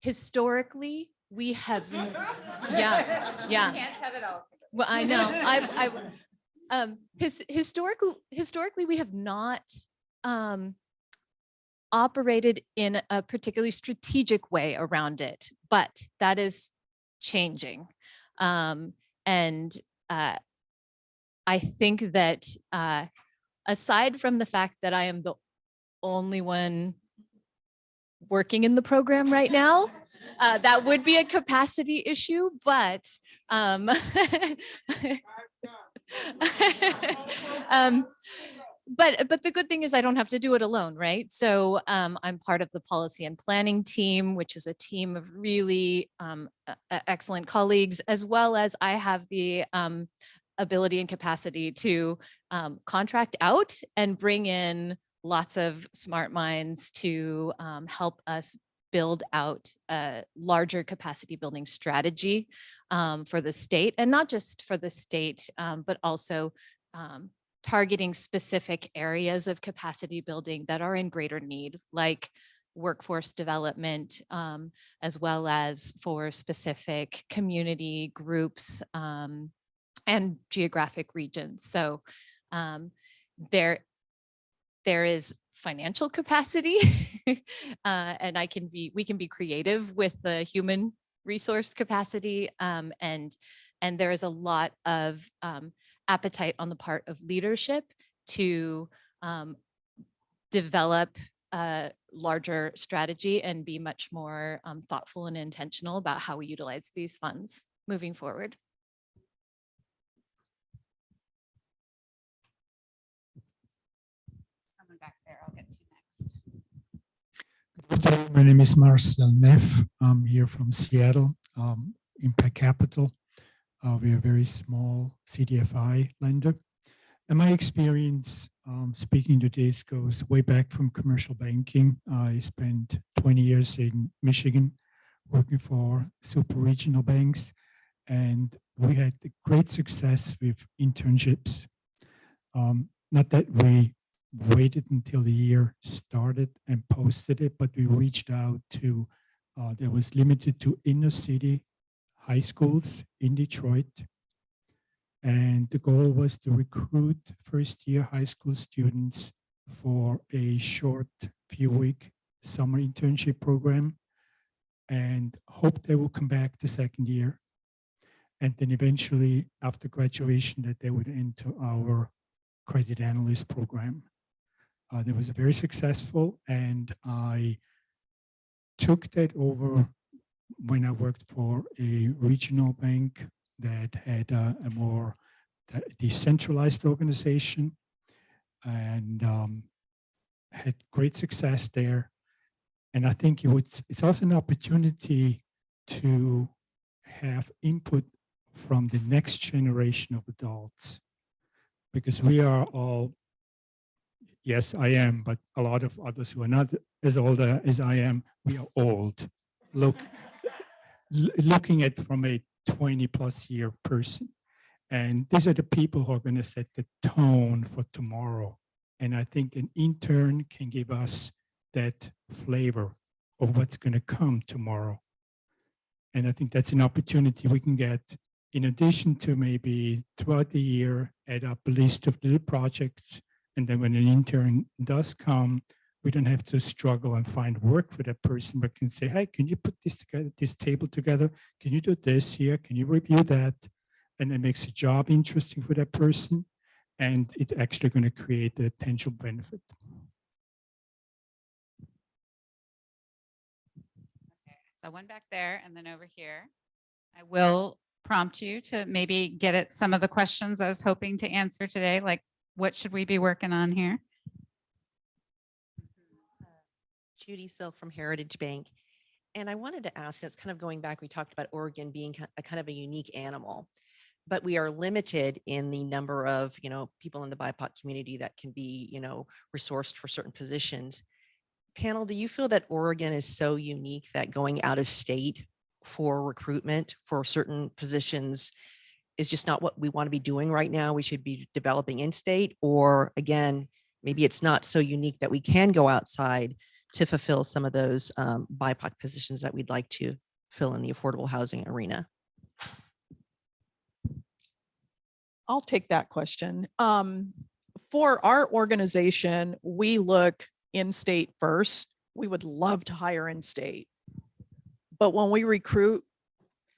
Historically, we have, yeah. Can't have it all. Well, I know. Historically, we have not operated in a particularly strategic way around it, but that is changing. And I think that aside from the fact that I am the only one working in the program right now, that would be a capacity issue, but but the good thing is I don't have to do it alone, right? So I'm part of the policy and planning team, which is a team of really excellent colleagues, as well as I have the ability and capacity to contract out and bring in lots of smart minds to help us build out a larger capacity building strategy for the state, and not just for the state, but also targeting specific areas of capacity building that are in greater need, like workforce development, as well as for specific community groups and geographic regions. So there is financial capacity and we can be creative with the human resource capacity, and there is a lot of appetite on the part of leadership to develop a larger strategy and be much more thoughtful and intentional about how we utilize these funds moving forward. Someone back there, I'll get to next. Good afternoon. My name is Marcel Neff. I'm here from Seattle, Impact Capital. We're a very small CDFI lender. And my experience speaking to this goes way back from commercial banking. I spent 20 years in Michigan working for super regional banks, and we had great success with internships. Not that we waited until the year started and posted it, but we reached out to, that was limited to inner city high schools in Detroit. And the goal was to recruit first-year high school students for a short few-week summer internship program and hope they will come back the second year. And then eventually, after graduation, that they would enter our credit analyst program. That was very successful, and I took that over when I worked for a regional bank that had a more decentralized organization, and had great success there. And I think it's also an opportunity to have input from the next generation of adults, because we are all, yes, I am, but a lot of others who are not as old as I am, we are old. Looking at from a 20+ year person. And these are the people who are going to set the tone for tomorrow. And I think an intern can give us that flavor of what's going to come tomorrow. And I think that's an opportunity we can get, in addition to maybe throughout the year, add up a list of little projects. And then when an intern does come, we don't have to struggle and find work for that person, but can say, hey, can you put this together, this table together? Can you do this here? Can you review that? And it makes the job interesting for that person. And it's actually going to create a potential benefit. Okay, so one back there and then over here. I will prompt you to maybe get at some of the questions I was hoping to answer today, like what should we be working on here? Judy Silk from Heritage Bank. And I wanted to ask, and it's kind of going back, we talked about Oregon being a kind of a unique animal, but we are limited in the number of, people in the BIPOC community that can be, resourced for certain positions. Panel, do you feel that Oregon is so unique that going out of state for recruitment for certain positions is just not what we want to be doing right now? We should be developing in state, or again, maybe it's not so unique that we can go outside to fulfill some of those BIPOC positions that we'd like to fill in the affordable housing arena? I'll take that question. For our organization, we look in-state first. We would love to hire in-state. But when we recruit,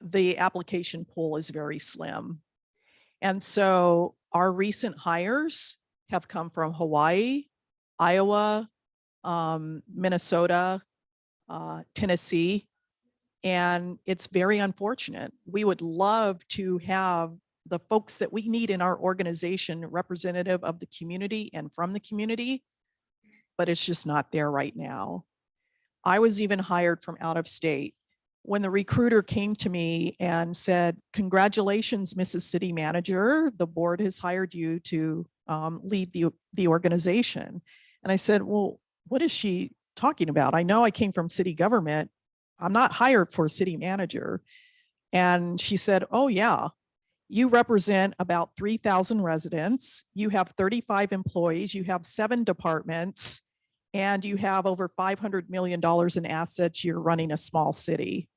the application pool is very slim. And so our recent hires have come from Hawaii, Iowa, Minnesota, Tennessee, and it's very unfortunate. We would love to have the folks that we need in our organization representative of the community and from the community, but it's just not there right now. I was even hired from out of state. When the recruiter came to me and said, congratulations, Mrs. City Manager, the board has hired you to lead the organization. And I said, well, what is she talking about? I know I came from city government. I'm not hired for city manager. And she said, oh yeah, you represent about 3,000 residents. You have 35 employees. You have 7 departments, and you have over $500 million in assets. You're running a small city.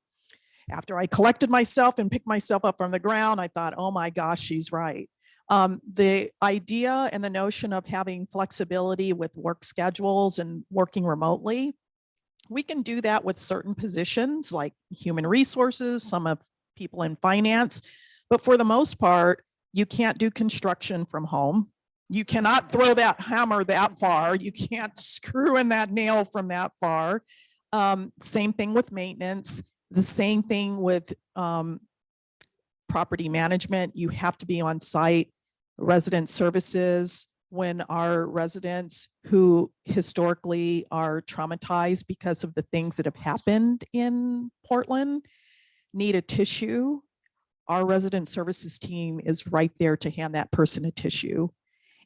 After I collected myself and picked myself up from the ground, I thought, oh my gosh, she's right. The idea and the notion of having flexibility with work schedules and working remotely, we can do that with certain positions like human resources, some of people in finance, but for the most part, you can't do construction from home. You cannot throw that hammer that far. You can't screw in that nail from that far. Same thing with maintenance. The same thing with property management. You have to be on site. Resident services, when our residents who historically are traumatized because of the things that have happened in Portland need a tissue, our resident services team is right there to hand that person a tissue.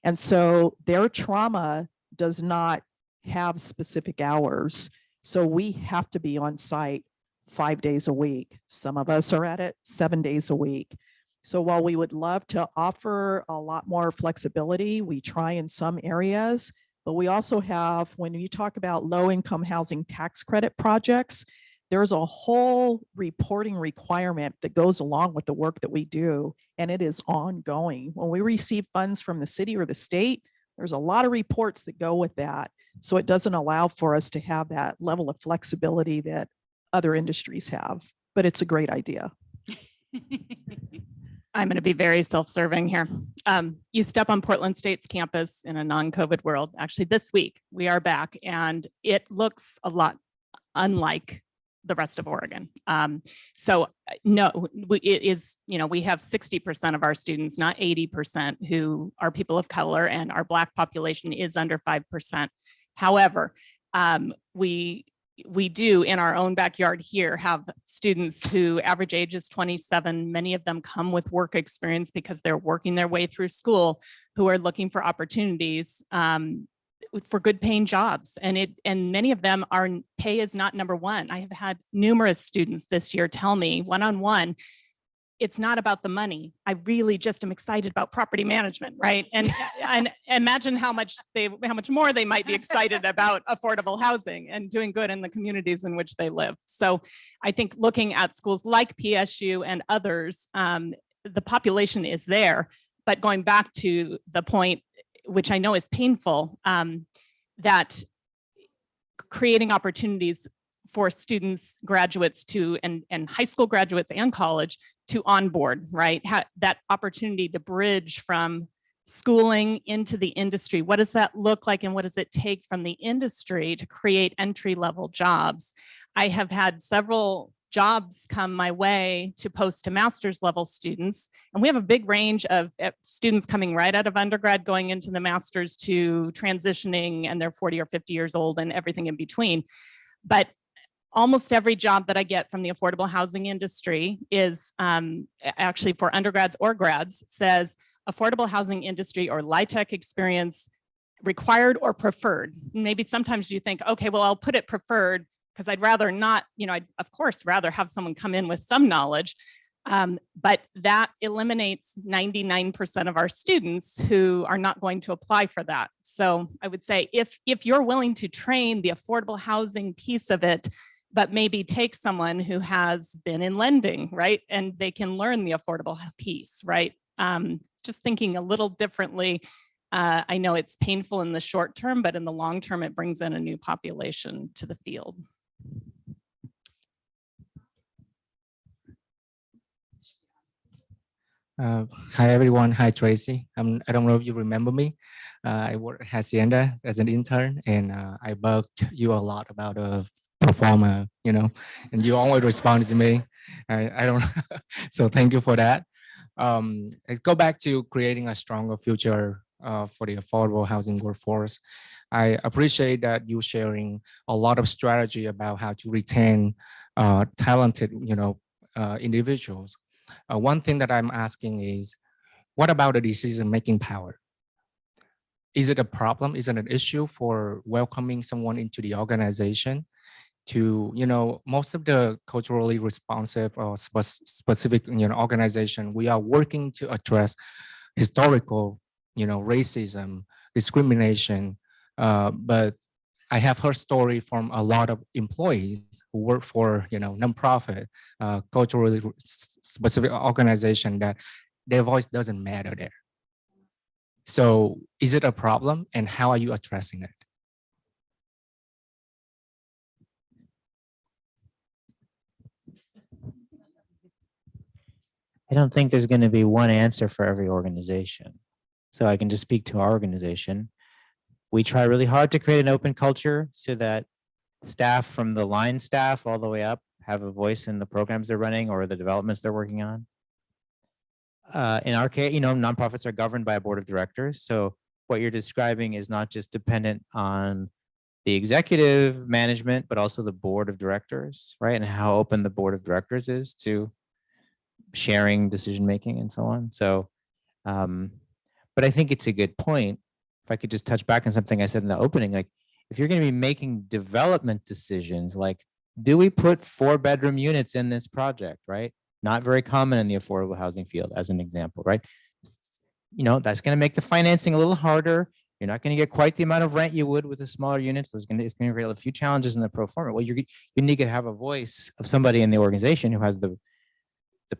And so their trauma does not have specific hours. So we have to be on site 5 days a week. Some of us are at it 7 days a week. So while we would love to offer a lot more flexibility, we try in some areas, but we also have, when you talk about low-income housing tax credit projects, there's a whole reporting requirement that goes along with the work that we do, and it is ongoing. When we receive funds from the city or the state, there's a lot of reports that go with that. So it doesn't allow for us to have that level of flexibility that other industries have, but it's a great idea. I'm going to be very self-serving here. You step on Portland State's campus in a non-COVID world. Actually, this week we are back, and it looks a lot unlike the rest of Oregon. So no, it is, we have 60% of our students, not 80%, who are people of color, and our Black population is under 5%. However, we do in our own backyard here have students who average age is 27. Many of them come with work experience because they're working their way through school, who are looking for opportunities for good paying jobs. And many of them are pay is not number one. I have had numerous students this year tell me one-on-one, it's not about the money. I really just am excited about property management, right? And imagine how much more they might be excited about affordable housing and doing good in the communities in which they live. So I think looking at schools like PSU and others, the population is there, but going back to the point, which I know is painful, that creating opportunities for students, graduates to, and high school graduates and college to onboard, right? That opportunity to bridge from schooling into the industry. What does that look like, and what does it take from the industry to create entry-level jobs? I have had several jobs come my way to post to master's level students. And we have a big range of students coming right out of undergrad, going into the master's, to transitioning, and they're 40 or 50 years old and everything in between. But almost every job that I get from the affordable housing industry is actually for undergrads or grads, says affordable housing industry or LIHTC experience required or preferred. Maybe sometimes you think, okay, well, I'll put it preferred because I'd rather not, I'd of course rather have someone come in with some knowledge, but that eliminates 99% of our students who are not going to apply for that. So I would say if you're willing to train the affordable housing piece of it, but maybe take someone who has been in lending, right? And they can learn the affordable piece, right? Just thinking a little differently. I know it's painful in the short term, but in the long term, it brings in a new population to the field. Hi everyone. Hi Tracy. I don't know if you remember me. I worked at Hacienda as an intern, and I bugged you a lot about a performer, and you always respond to me. I don't. So thank you for that. Let's go back to creating a stronger future for the affordable housing workforce. I appreciate that you sharing a lot of strategy about how to retain talented, individuals. One thing that I'm asking is, what about the decision-making power? Is it a problem? Is it an issue for welcoming someone into the organization? To, most of the culturally responsive or specific, organization, we are working to address historical, racism, discrimination. But I have heard story from a lot of employees who work for, nonprofit, culturally specific organization, that their voice doesn't matter there. So is it a problem, and how are you addressing it? I don't think there's going to be one answer for every organization. So I can just speak to our organization. We try really hard to create an open culture so that staff, from the line staff all the way up, have a voice in the programs they're running or the developments they're working on. In our case, nonprofits are governed by a board of directors. So what you're describing is not just dependent on the executive management, but also the board of directors, right? And how open the board of directors is to sharing decision-making and so on. So, but I think it's a good point. If I could just touch back on something I said in the opening, like if you're going to be making development decisions, like, do we put 4-bedroom units in this project, right? Not very common in the affordable housing field, as an example, right? That's going to make the financing a little harder. You're not going to get quite the amount of rent you would with a smaller unit. So it's going to create a few challenges in the pro forma. Well, you need to have a voice of somebody in the organization who has the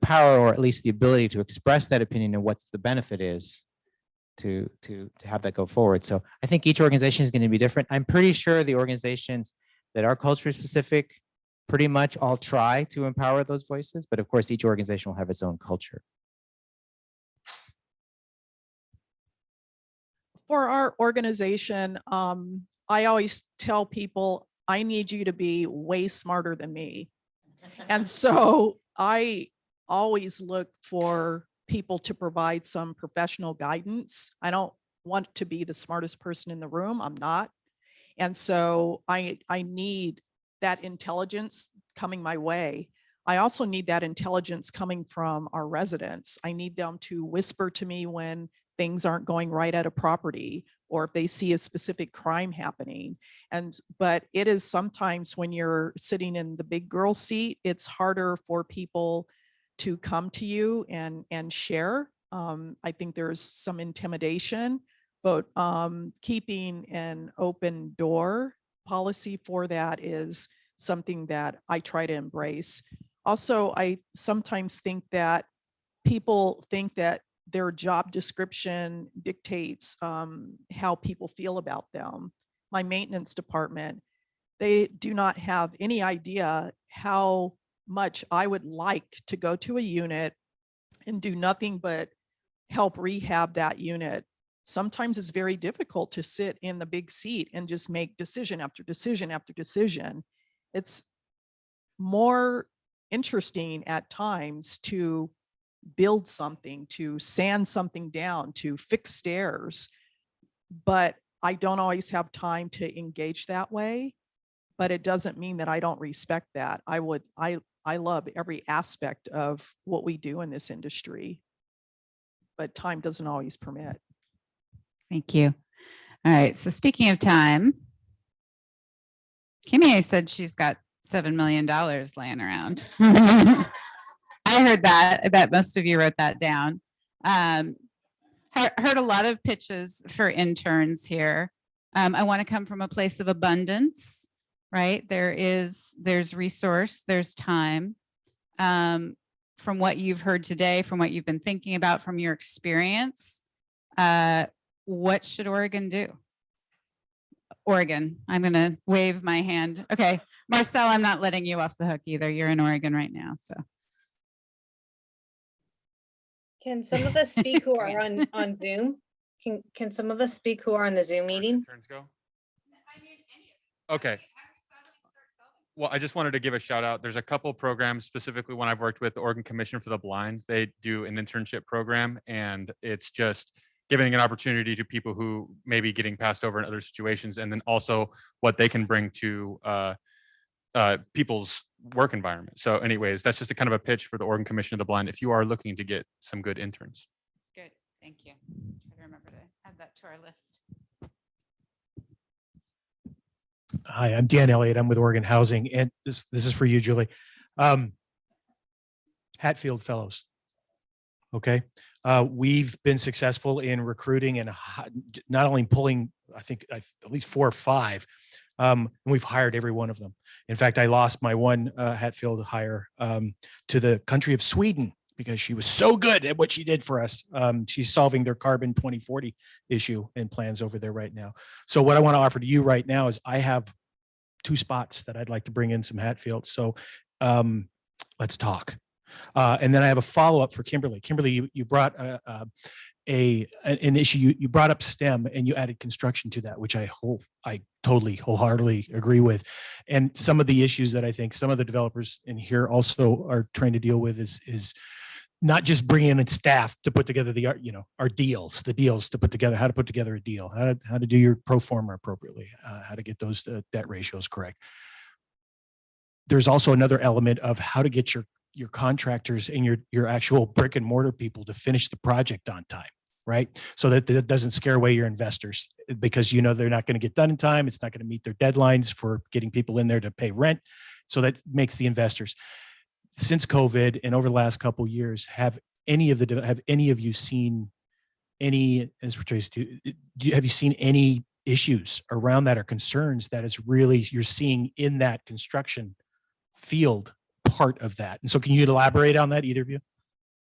power, or at least the ability, to express that opinion and what's the benefit is to have that go forward. So I think each organization is going to be different. I'm pretty sure the organizations that are culture specific pretty much all try to empower those voices, but of course each organization will have its own culture. For our organization, I always tell people, I need you to be way smarter than me. And so I always look for people to provide some professional guidance. I don't want to be the smartest person in the room. I'm not. And so I need that intelligence coming my way. I also need that intelligence coming from our residents. I need them to whisper to me when things aren't going right at a property, or if they see a specific crime happening. But it is sometimes, when you're sitting in the big girl seat, it's harder for people to come to you and share. I think there's some intimidation, but keeping an open door policy for that is something that I try to embrace. Also, I sometimes think that people think that their job description dictates how people feel about them. My maintenance department, they do not have any idea how much I would like to go to a unit and do nothing but help rehab that unit. Sometimes it's very difficult to sit in the big seat and just make decision after decision after decision. It's more interesting at times to build something, to sand something down, to fix stairs, but I don't always have time to engage that way. But it doesn't mean that I don't respect that. I love every aspect of what we do in this industry, but time doesn't always permit. Thank you. All right. So speaking of time, Kimmy said she's got $7 million laying around. I heard that. I bet most of you wrote that down. Heard a lot of pitches for interns here. I want to come from a place of abundance, right? There's resource, there's time. From what you've heard today, from what you've been thinking about, from your experience, what should Oregon do? Oregon, I'm going to wave my hand. Okay, Marcel, I'm not letting you off the hook either. You're in Oregon right now, so. Can some of us speak who are Great. on Zoom? Can some of us speak who are on the Zoom meeting? Turns go. Okay. Well, I just wanted to give a shout out. There's a couple programs, specifically one I've worked with, the Oregon Commission for the Blind. They do an internship program, and it's just giving an opportunity to people who may be getting passed over in other situations, and then also what they can bring to people's work environment. So anyways, that's just a kind of a pitch for the Oregon Commission of the Blind if you are looking to get some good interns. Good, thank you. Try to remember to add that to our list. Hi, I'm Dan Elliott. I'm with Oregon Housing, and this is for you, Julie. Hatfield Fellows. Okay, we've been successful in recruiting and not only pulling, I think at least 4 or 5. And we've hired every one of them. In fact, I lost my one Hatfield hire to the country of Sweden because she was so good at what she did for us. She's solving their carbon 2040 issue and plans over there right now. So what I want to offer to you right now is I have 2 spots that I'd like to bring in some Hatfields. So let's talk. And then I have a follow-up for Kimberly. Kimberly, you brought an issue. You brought up STEM and you added construction to that, which I totally wholeheartedly agree with. And some of the issues that I think some of the developers in here also are trying to deal with is not just bringing in staff to put together the deals to put together, how to put together a deal, how to do your pro forma appropriately, how to get those debt ratios correct. There's also another element of how to get your contractors and your actual brick and mortar people to finish the project on time, right? So that it doesn't scare away your investors because they're not going to get done in time. It's not going to meet their deadlines for getting people in there to pay rent. So that makes the investors. Since COVID and over the last couple of years, have any of you seen any, as for Tracy, have you seen any issues around that or concerns that is really you're seeing in that construction field part of that? And so can you elaborate on that, either of you?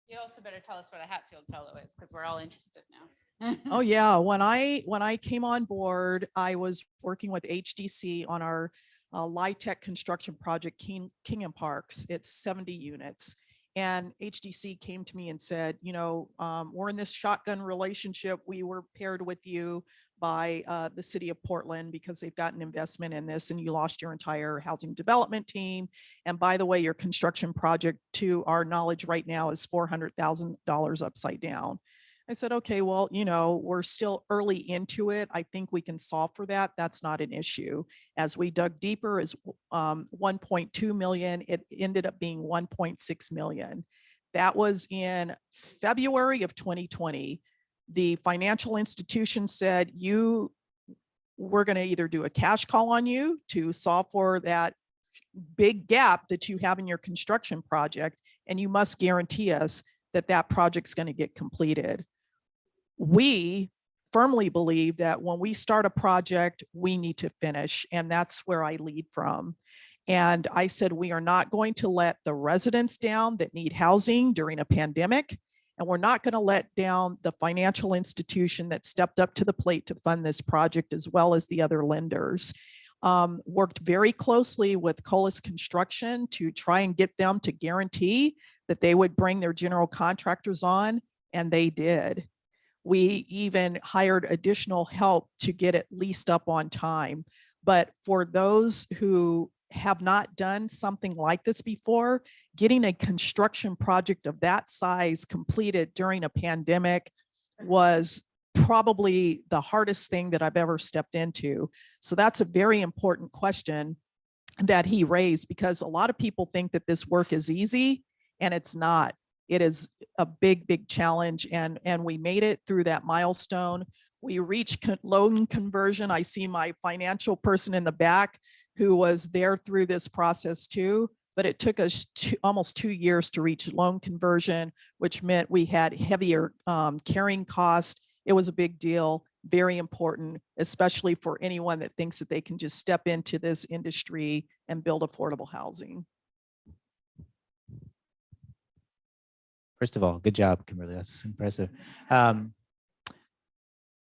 You also better tell us what a Hatfield Fellow is because we're all interested now. Oh yeah, when I came on board, I was working with HDC on our LIHTC construction project, Kingham Parks. It's 70 units. And HDC came to me and said, we're in this shotgun relationship. We were paired with you by the city of Portland because they've got an investment in this and you lost your entire housing development team. And by the way, your construction project, to our knowledge right now, is $400,000 upside down. I said, okay, well, we're still early into it. I think we can solve for that. That's not an issue. As we dug deeper, is 1.2 million. It ended up being 1.6 million. That was in February of 2020. The financial institution said, we're going to either do a cash call on you to solve for that big gap that you have in your construction project, and you must guarantee us that that project's going to get completed. We firmly believe that when we start a project, we need to finish, and that's where I lead from. And I said, we are not going to let the residents down that need housing during a pandemic. And we're not going to let down the financial institution that stepped up to the plate to fund this project, as well as the other lenders. Worked very closely with Colas Construction to try and get them to guarantee that they would bring their general contractors on, and they did. We even hired additional help to get it leased up on time. But for those who have not done something like this before, getting a construction project of that size completed during a pandemic was probably the hardest thing that I've ever stepped into. So that's a very important question that he raised, because a lot of people think that this work is easy, and it's not. It is a big, big challenge, and we made it through that milestone. We reached loan conversion. I see my financial person in the back who was there through this process too, but it took us almost 2 years to reach loan conversion, which meant we had heavier carrying cost. It was a big deal, very important, especially for anyone that thinks that they can just step into this industry and build affordable housing. First of all, good job, Kimberly. That's impressive. I'm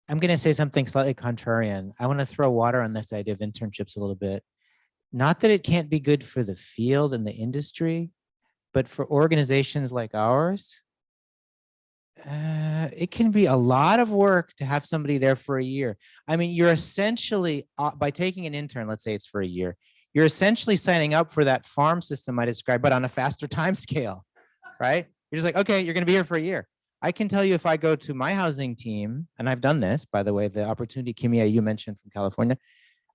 going to say something slightly contrarian. I want to throw water on this idea of internships a little bit. Not that it can't be good for the field and the industry, but for organizations like ours, it can be a lot of work to have somebody there for a year. I mean, you're essentially, by taking an intern, let's say it's for a year, you're essentially signing up for that farm system I described, but on a faster time scale, right? You're just like, okay, you're going to be here for a year. I can tell you, if I go to my housing team, and I've done this, by the way, the opportunity, Kimia, you mentioned from California,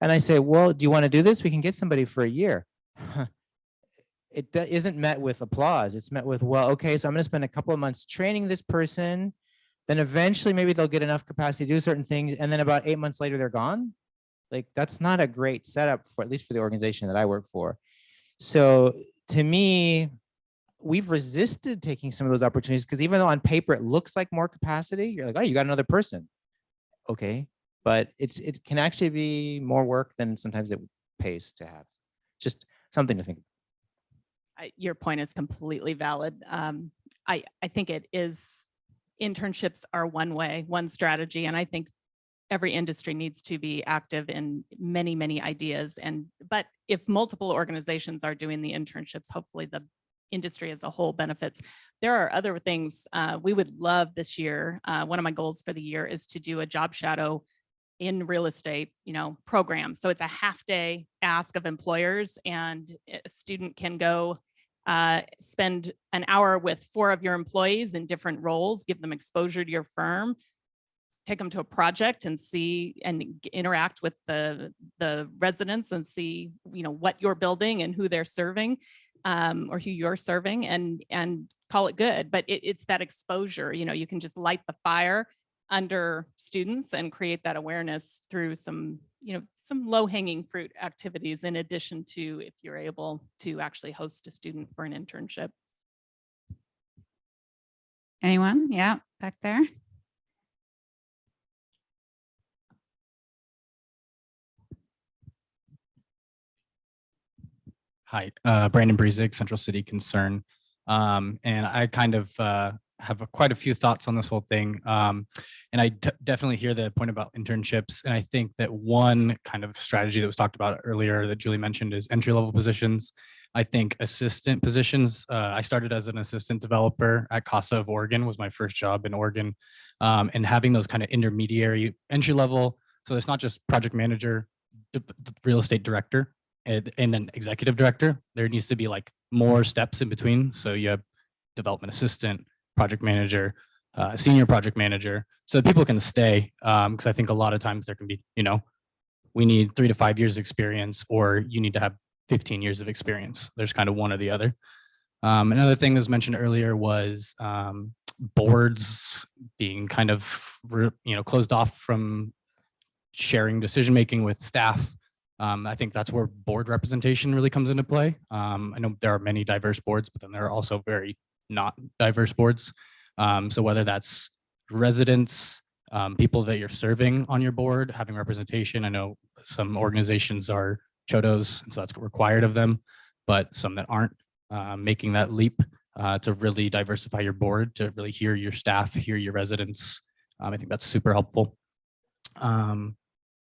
and I say, well, do you want to do this? We can get somebody for a year. It isn't met with applause. It's met with, well, okay, so I'm going to spend a couple of months training this person. Then eventually maybe they'll get enough capacity to do certain things. And then about 8 months later, they're gone. Like, that's not a great setup for, at least for the organization that I work for. So to me, we've resisted taking some of those opportunities, because even though on paper it looks like more capacity, you're like, oh, you got another person. Okay, but it can actually be more work than sometimes it pays to have. Just something to think about. Your point is completely valid. I think it is, internships are one strategy, and I think every industry needs to be active in many ideas. But if multiple organizations are doing the internships, hopefully the industry as a whole benefits. There are other things we would love this year. One of my goals for the year is to do a job shadow in real estate, program. So it's a half-day ask of employers, and a student can go spend an hour with 4 of your employees in different roles, give them exposure to your firm, take them to a project and see and interact with the residents and see, what you're building and who they're serving, or who you're serving, and call it good. But it's that exposure, you can just light the fire under students and create that awareness through some low-hanging fruit activities, in addition to if you're able to actually host a student for an internship. Anyone? Yeah, back there. Hi, Brandon Breezig, Central City Concern. And I kind of have quite a few thoughts on this whole thing. And I definitely hear the point about internships. And I think that one kind of strategy that was talked about earlier that Julie mentioned is entry-level positions. I think assistant positions, I started as an assistant developer at CASA of Oregon, was my first job in Oregon. And having those kind of intermediary entry-level, so it's not just project manager, real estate director, and then executive director. There needs to be like more steps in between. So you have development assistant, project manager, senior project manager, so that people can stay. Because I think a lot of times there can be, we need 3 to 5 years experience, or you need to have 15 years of experience. There's kind of one or the other. Another thing that was mentioned earlier was boards being kind of, closed off from sharing decision-making with staff. I think that's where board representation really comes into play. I know there are many diverse boards, but then there are also very not diverse boards. So whether that's residents, people that you're serving on your board, having representation. I know some organizations are chodos, and so that's required of them, but some that aren't, making that leap to really diversify your board, to really hear your staff, hear your residents. I think that's super helpful.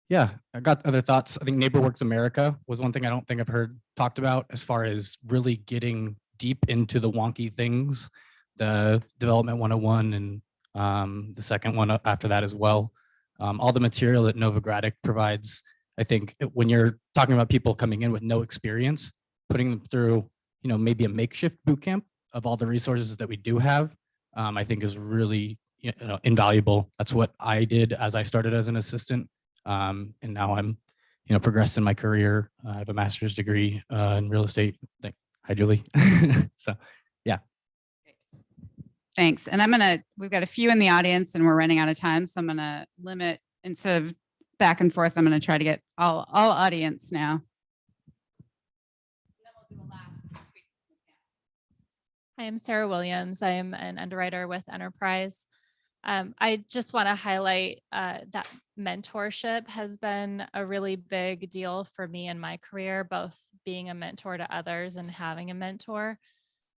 Yeah, I got other thoughts. I think NeighborWorks America was one thing I don't think I've heard talked about as far as really getting deep into the wonky things, the Development 101 and the second one after that as well. All the material that Novogradac provides. I think when you're talking about people coming in with no experience, putting them through, maybe a makeshift boot camp of all the resources that we do have, I think is really invaluable. That's what I did as I started as an assistant. And now I'm, progressed in my career. I have a master's degree in real estate. Hi, Julie. So, yeah. Thanks. And we've got a few in the audience and we're running out of time. So I'm going to limit, instead of back and forth, I'm going to try to get all audience now. Hi, I'm Sarah Williams. I am an underwriter with Enterprise. I just want to highlight that mentorship has been a really big deal for me in my career, both being a mentor to others and having a mentor.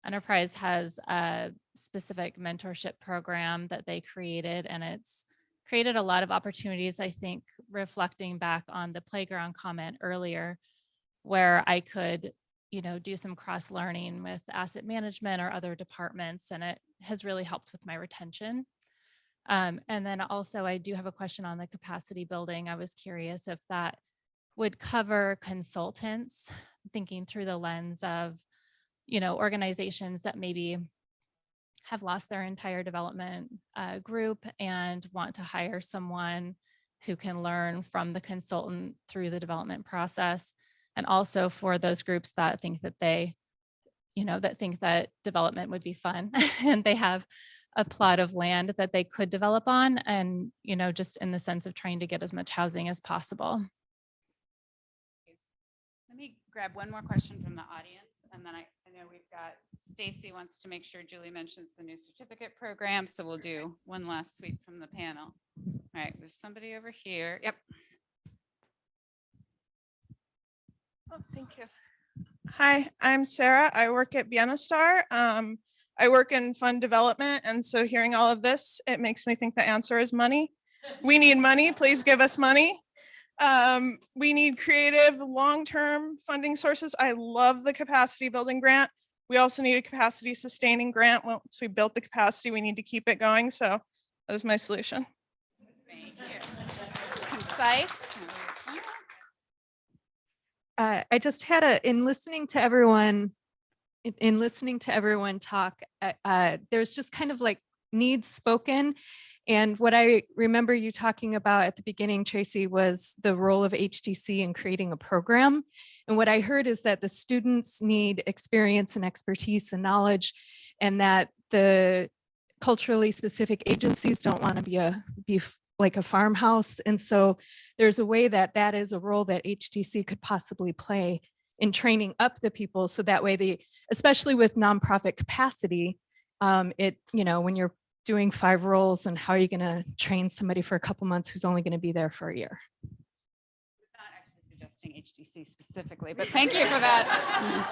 Enterprise has a specific mentorship program that they created, and it's created a lot of opportunities, I think, reflecting back on the playground comment earlier, where I could do some cross learning with asset management or other departments, and it has really helped with my retention. And then also I do have a question on the capacity building. I was curious if that would cover consultants, thinking through the lens of, organizations that maybe have lost their entire development group and want to hire someone who can learn from the consultant through the development process. And also for those groups that think that think that development would be fun and they have a plot of land that they could develop on, and, just in the sense of trying to get as much housing as possible. Let me grab one more question from the audience. And then I know we've got Stacy wants to make sure Julie mentions the new certificate program. So we'll do one last sweep from the panel. All right, there's somebody over here. Yep. Oh, thank you. Hi, I'm Sarah. I work at Bienestar. I work in fund development. And so hearing all of this, it makes me think the answer is money. We need money. Please give us money. We need creative long-term funding sources. I love the capacity building grant. We also need a capacity sustaining grant. Once we built the capacity, we need to keep it going. So that is my solution. Thank you. Concise. I just had in listening to everyone talk, there's just kind of like needs spoken. And what I remember you talking about at the beginning, Tracy, was the role of HDC in creating a program. And what I heard is that the students need experience and expertise and knowledge, and that the culturally specific agencies don't want to be like a farmhouse. And so there's a way that is a role that HDC could possibly play in training up the people. So that way especially with nonprofit capacity, when you're doing 5 roles, and how are you going to train somebody for a couple months who's only going to be there for a year? I was not actually suggesting HDC specifically, but thank you for that.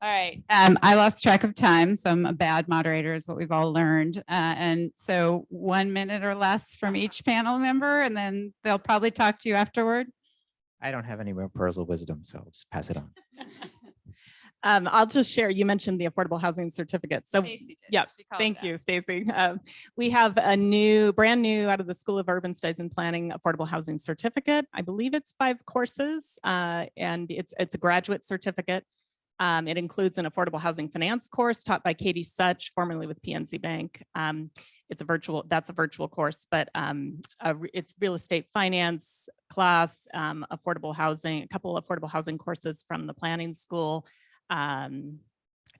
All right. I lost track of time, so I'm a bad moderator is what we've all learned. And so 1 minute or less from each panel member, and then they'll probably talk to you afterward. I don't have any more pearls of wisdom, so I'll just pass it on. I'll just share, you mentioned the affordable housing certificate. So yes, thank you, Stacy. We have a brand new out of the School of Urban Studies and Planning affordable housing certificate. I believe it's 5 courses and it's a graduate certificate. It includes an affordable housing finance course taught by Katie Such, formerly with PNC Bank. That's a virtual course, but it's real estate finance class, affordable housing, a couple of affordable housing courses from the planning school. I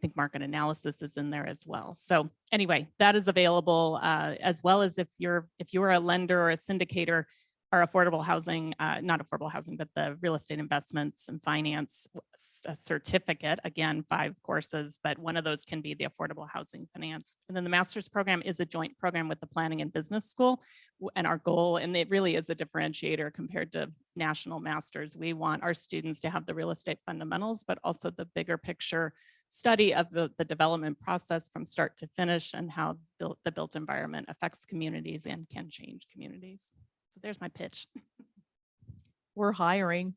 think market analysis is in there as well. So anyway, that is available as well as if you're a lender or a syndicator, our affordable housing, not affordable housing, but the real estate investments and finance certificate, again, 5 courses, but one of those can be the affordable housing finance. And then the master's program is a joint program with the planning and business school. And our goal, and it really is a differentiator compared to national masters. We want our students to have the real estate fundamentals, but also the bigger picture study of the development process from start to finish and how the built environment affects communities and can change communities. So there's my pitch. We're hiring.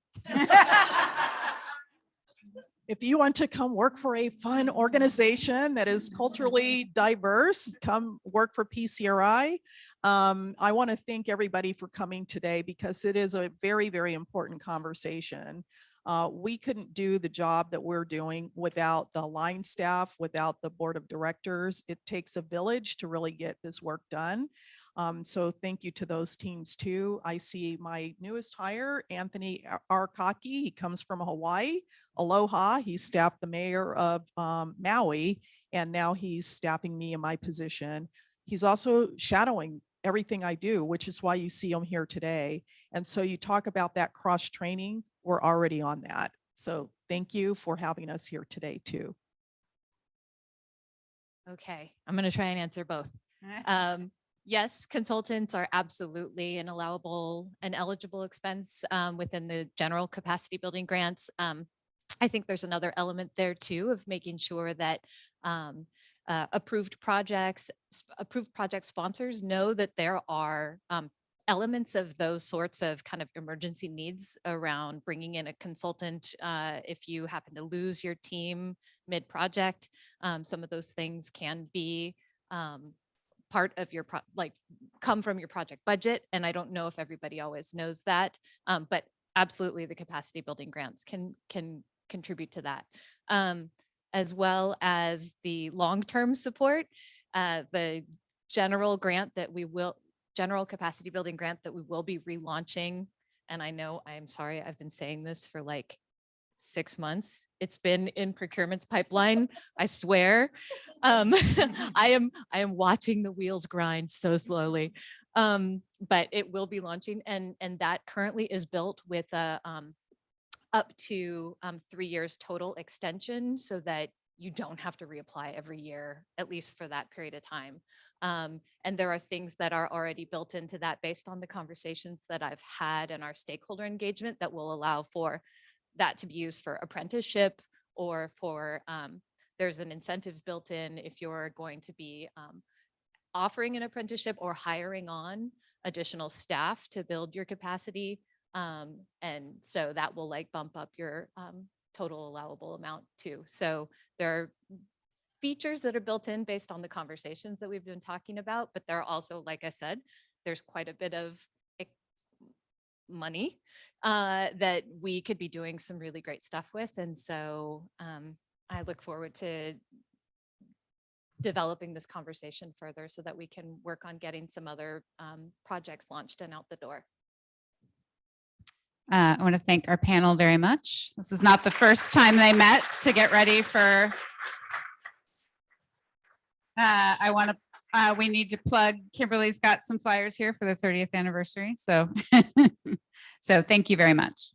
If you want to come work for a fun organization that is culturally diverse, come work for PCRI. I want to thank everybody for coming today because it is a very, very important conversation. We couldn't do the job that we're doing without the line staff, without the board of directors. It takes a village to really get this work done. So thank you to those teams too. I see my newest hire, Anthony Arkaki. He comes from Hawaii. Aloha. He staffed the mayor of Maui, and now he's staffing me in my position. He's also shadowing everything I do, which is why you see him here today. And so you talk about that cross training. We're already on that. So thank you for having us here today too. Okay, I'm going to try and answer both. Yes, consultants are absolutely an allowable and eligible expense within the general capacity building grants. I think there's another element there too of making sure that approved project sponsors know that there are elements of those sorts of kind of emergency needs around bringing in a consultant if you happen to lose your team mid-project. Some of those things can be part of your come from your project budget, and I don't know if everybody always knows that, but absolutely the capacity building grants can contribute to that, as well as the long-term support. The general capacity building grant that we will be relaunching, and I know, I'm sorry, I've been saying this for like 6 months. It's been in procurement's pipeline, I swear. I am watching the wheels grind so slowly, but it will be launching, and that currently is built with a up to 3 years total extension, so that you don't have to reapply every year, at least for that period of time. And there are things that are already built into that based on the conversations that I've had and our stakeholder engagement that will allow for that to be used for apprenticeship, or for there's an incentive built in if you're going to be offering an apprenticeship or hiring on additional staff to build your capacity. And so that will like bump up your total allowable amount too. So there are features that are built in based on the conversations that we've been talking about, but there are also, like I said, there's quite a bit of money that we could be doing some really great stuff with. And so I look forward to developing this conversation further so that we can work on getting some other projects launched and out the door. I want to thank our panel very much. This is not the first time they met to get ready for. We need to plug, Kimberly's got some flyers here for the 30th anniversary. So, so thank you very much.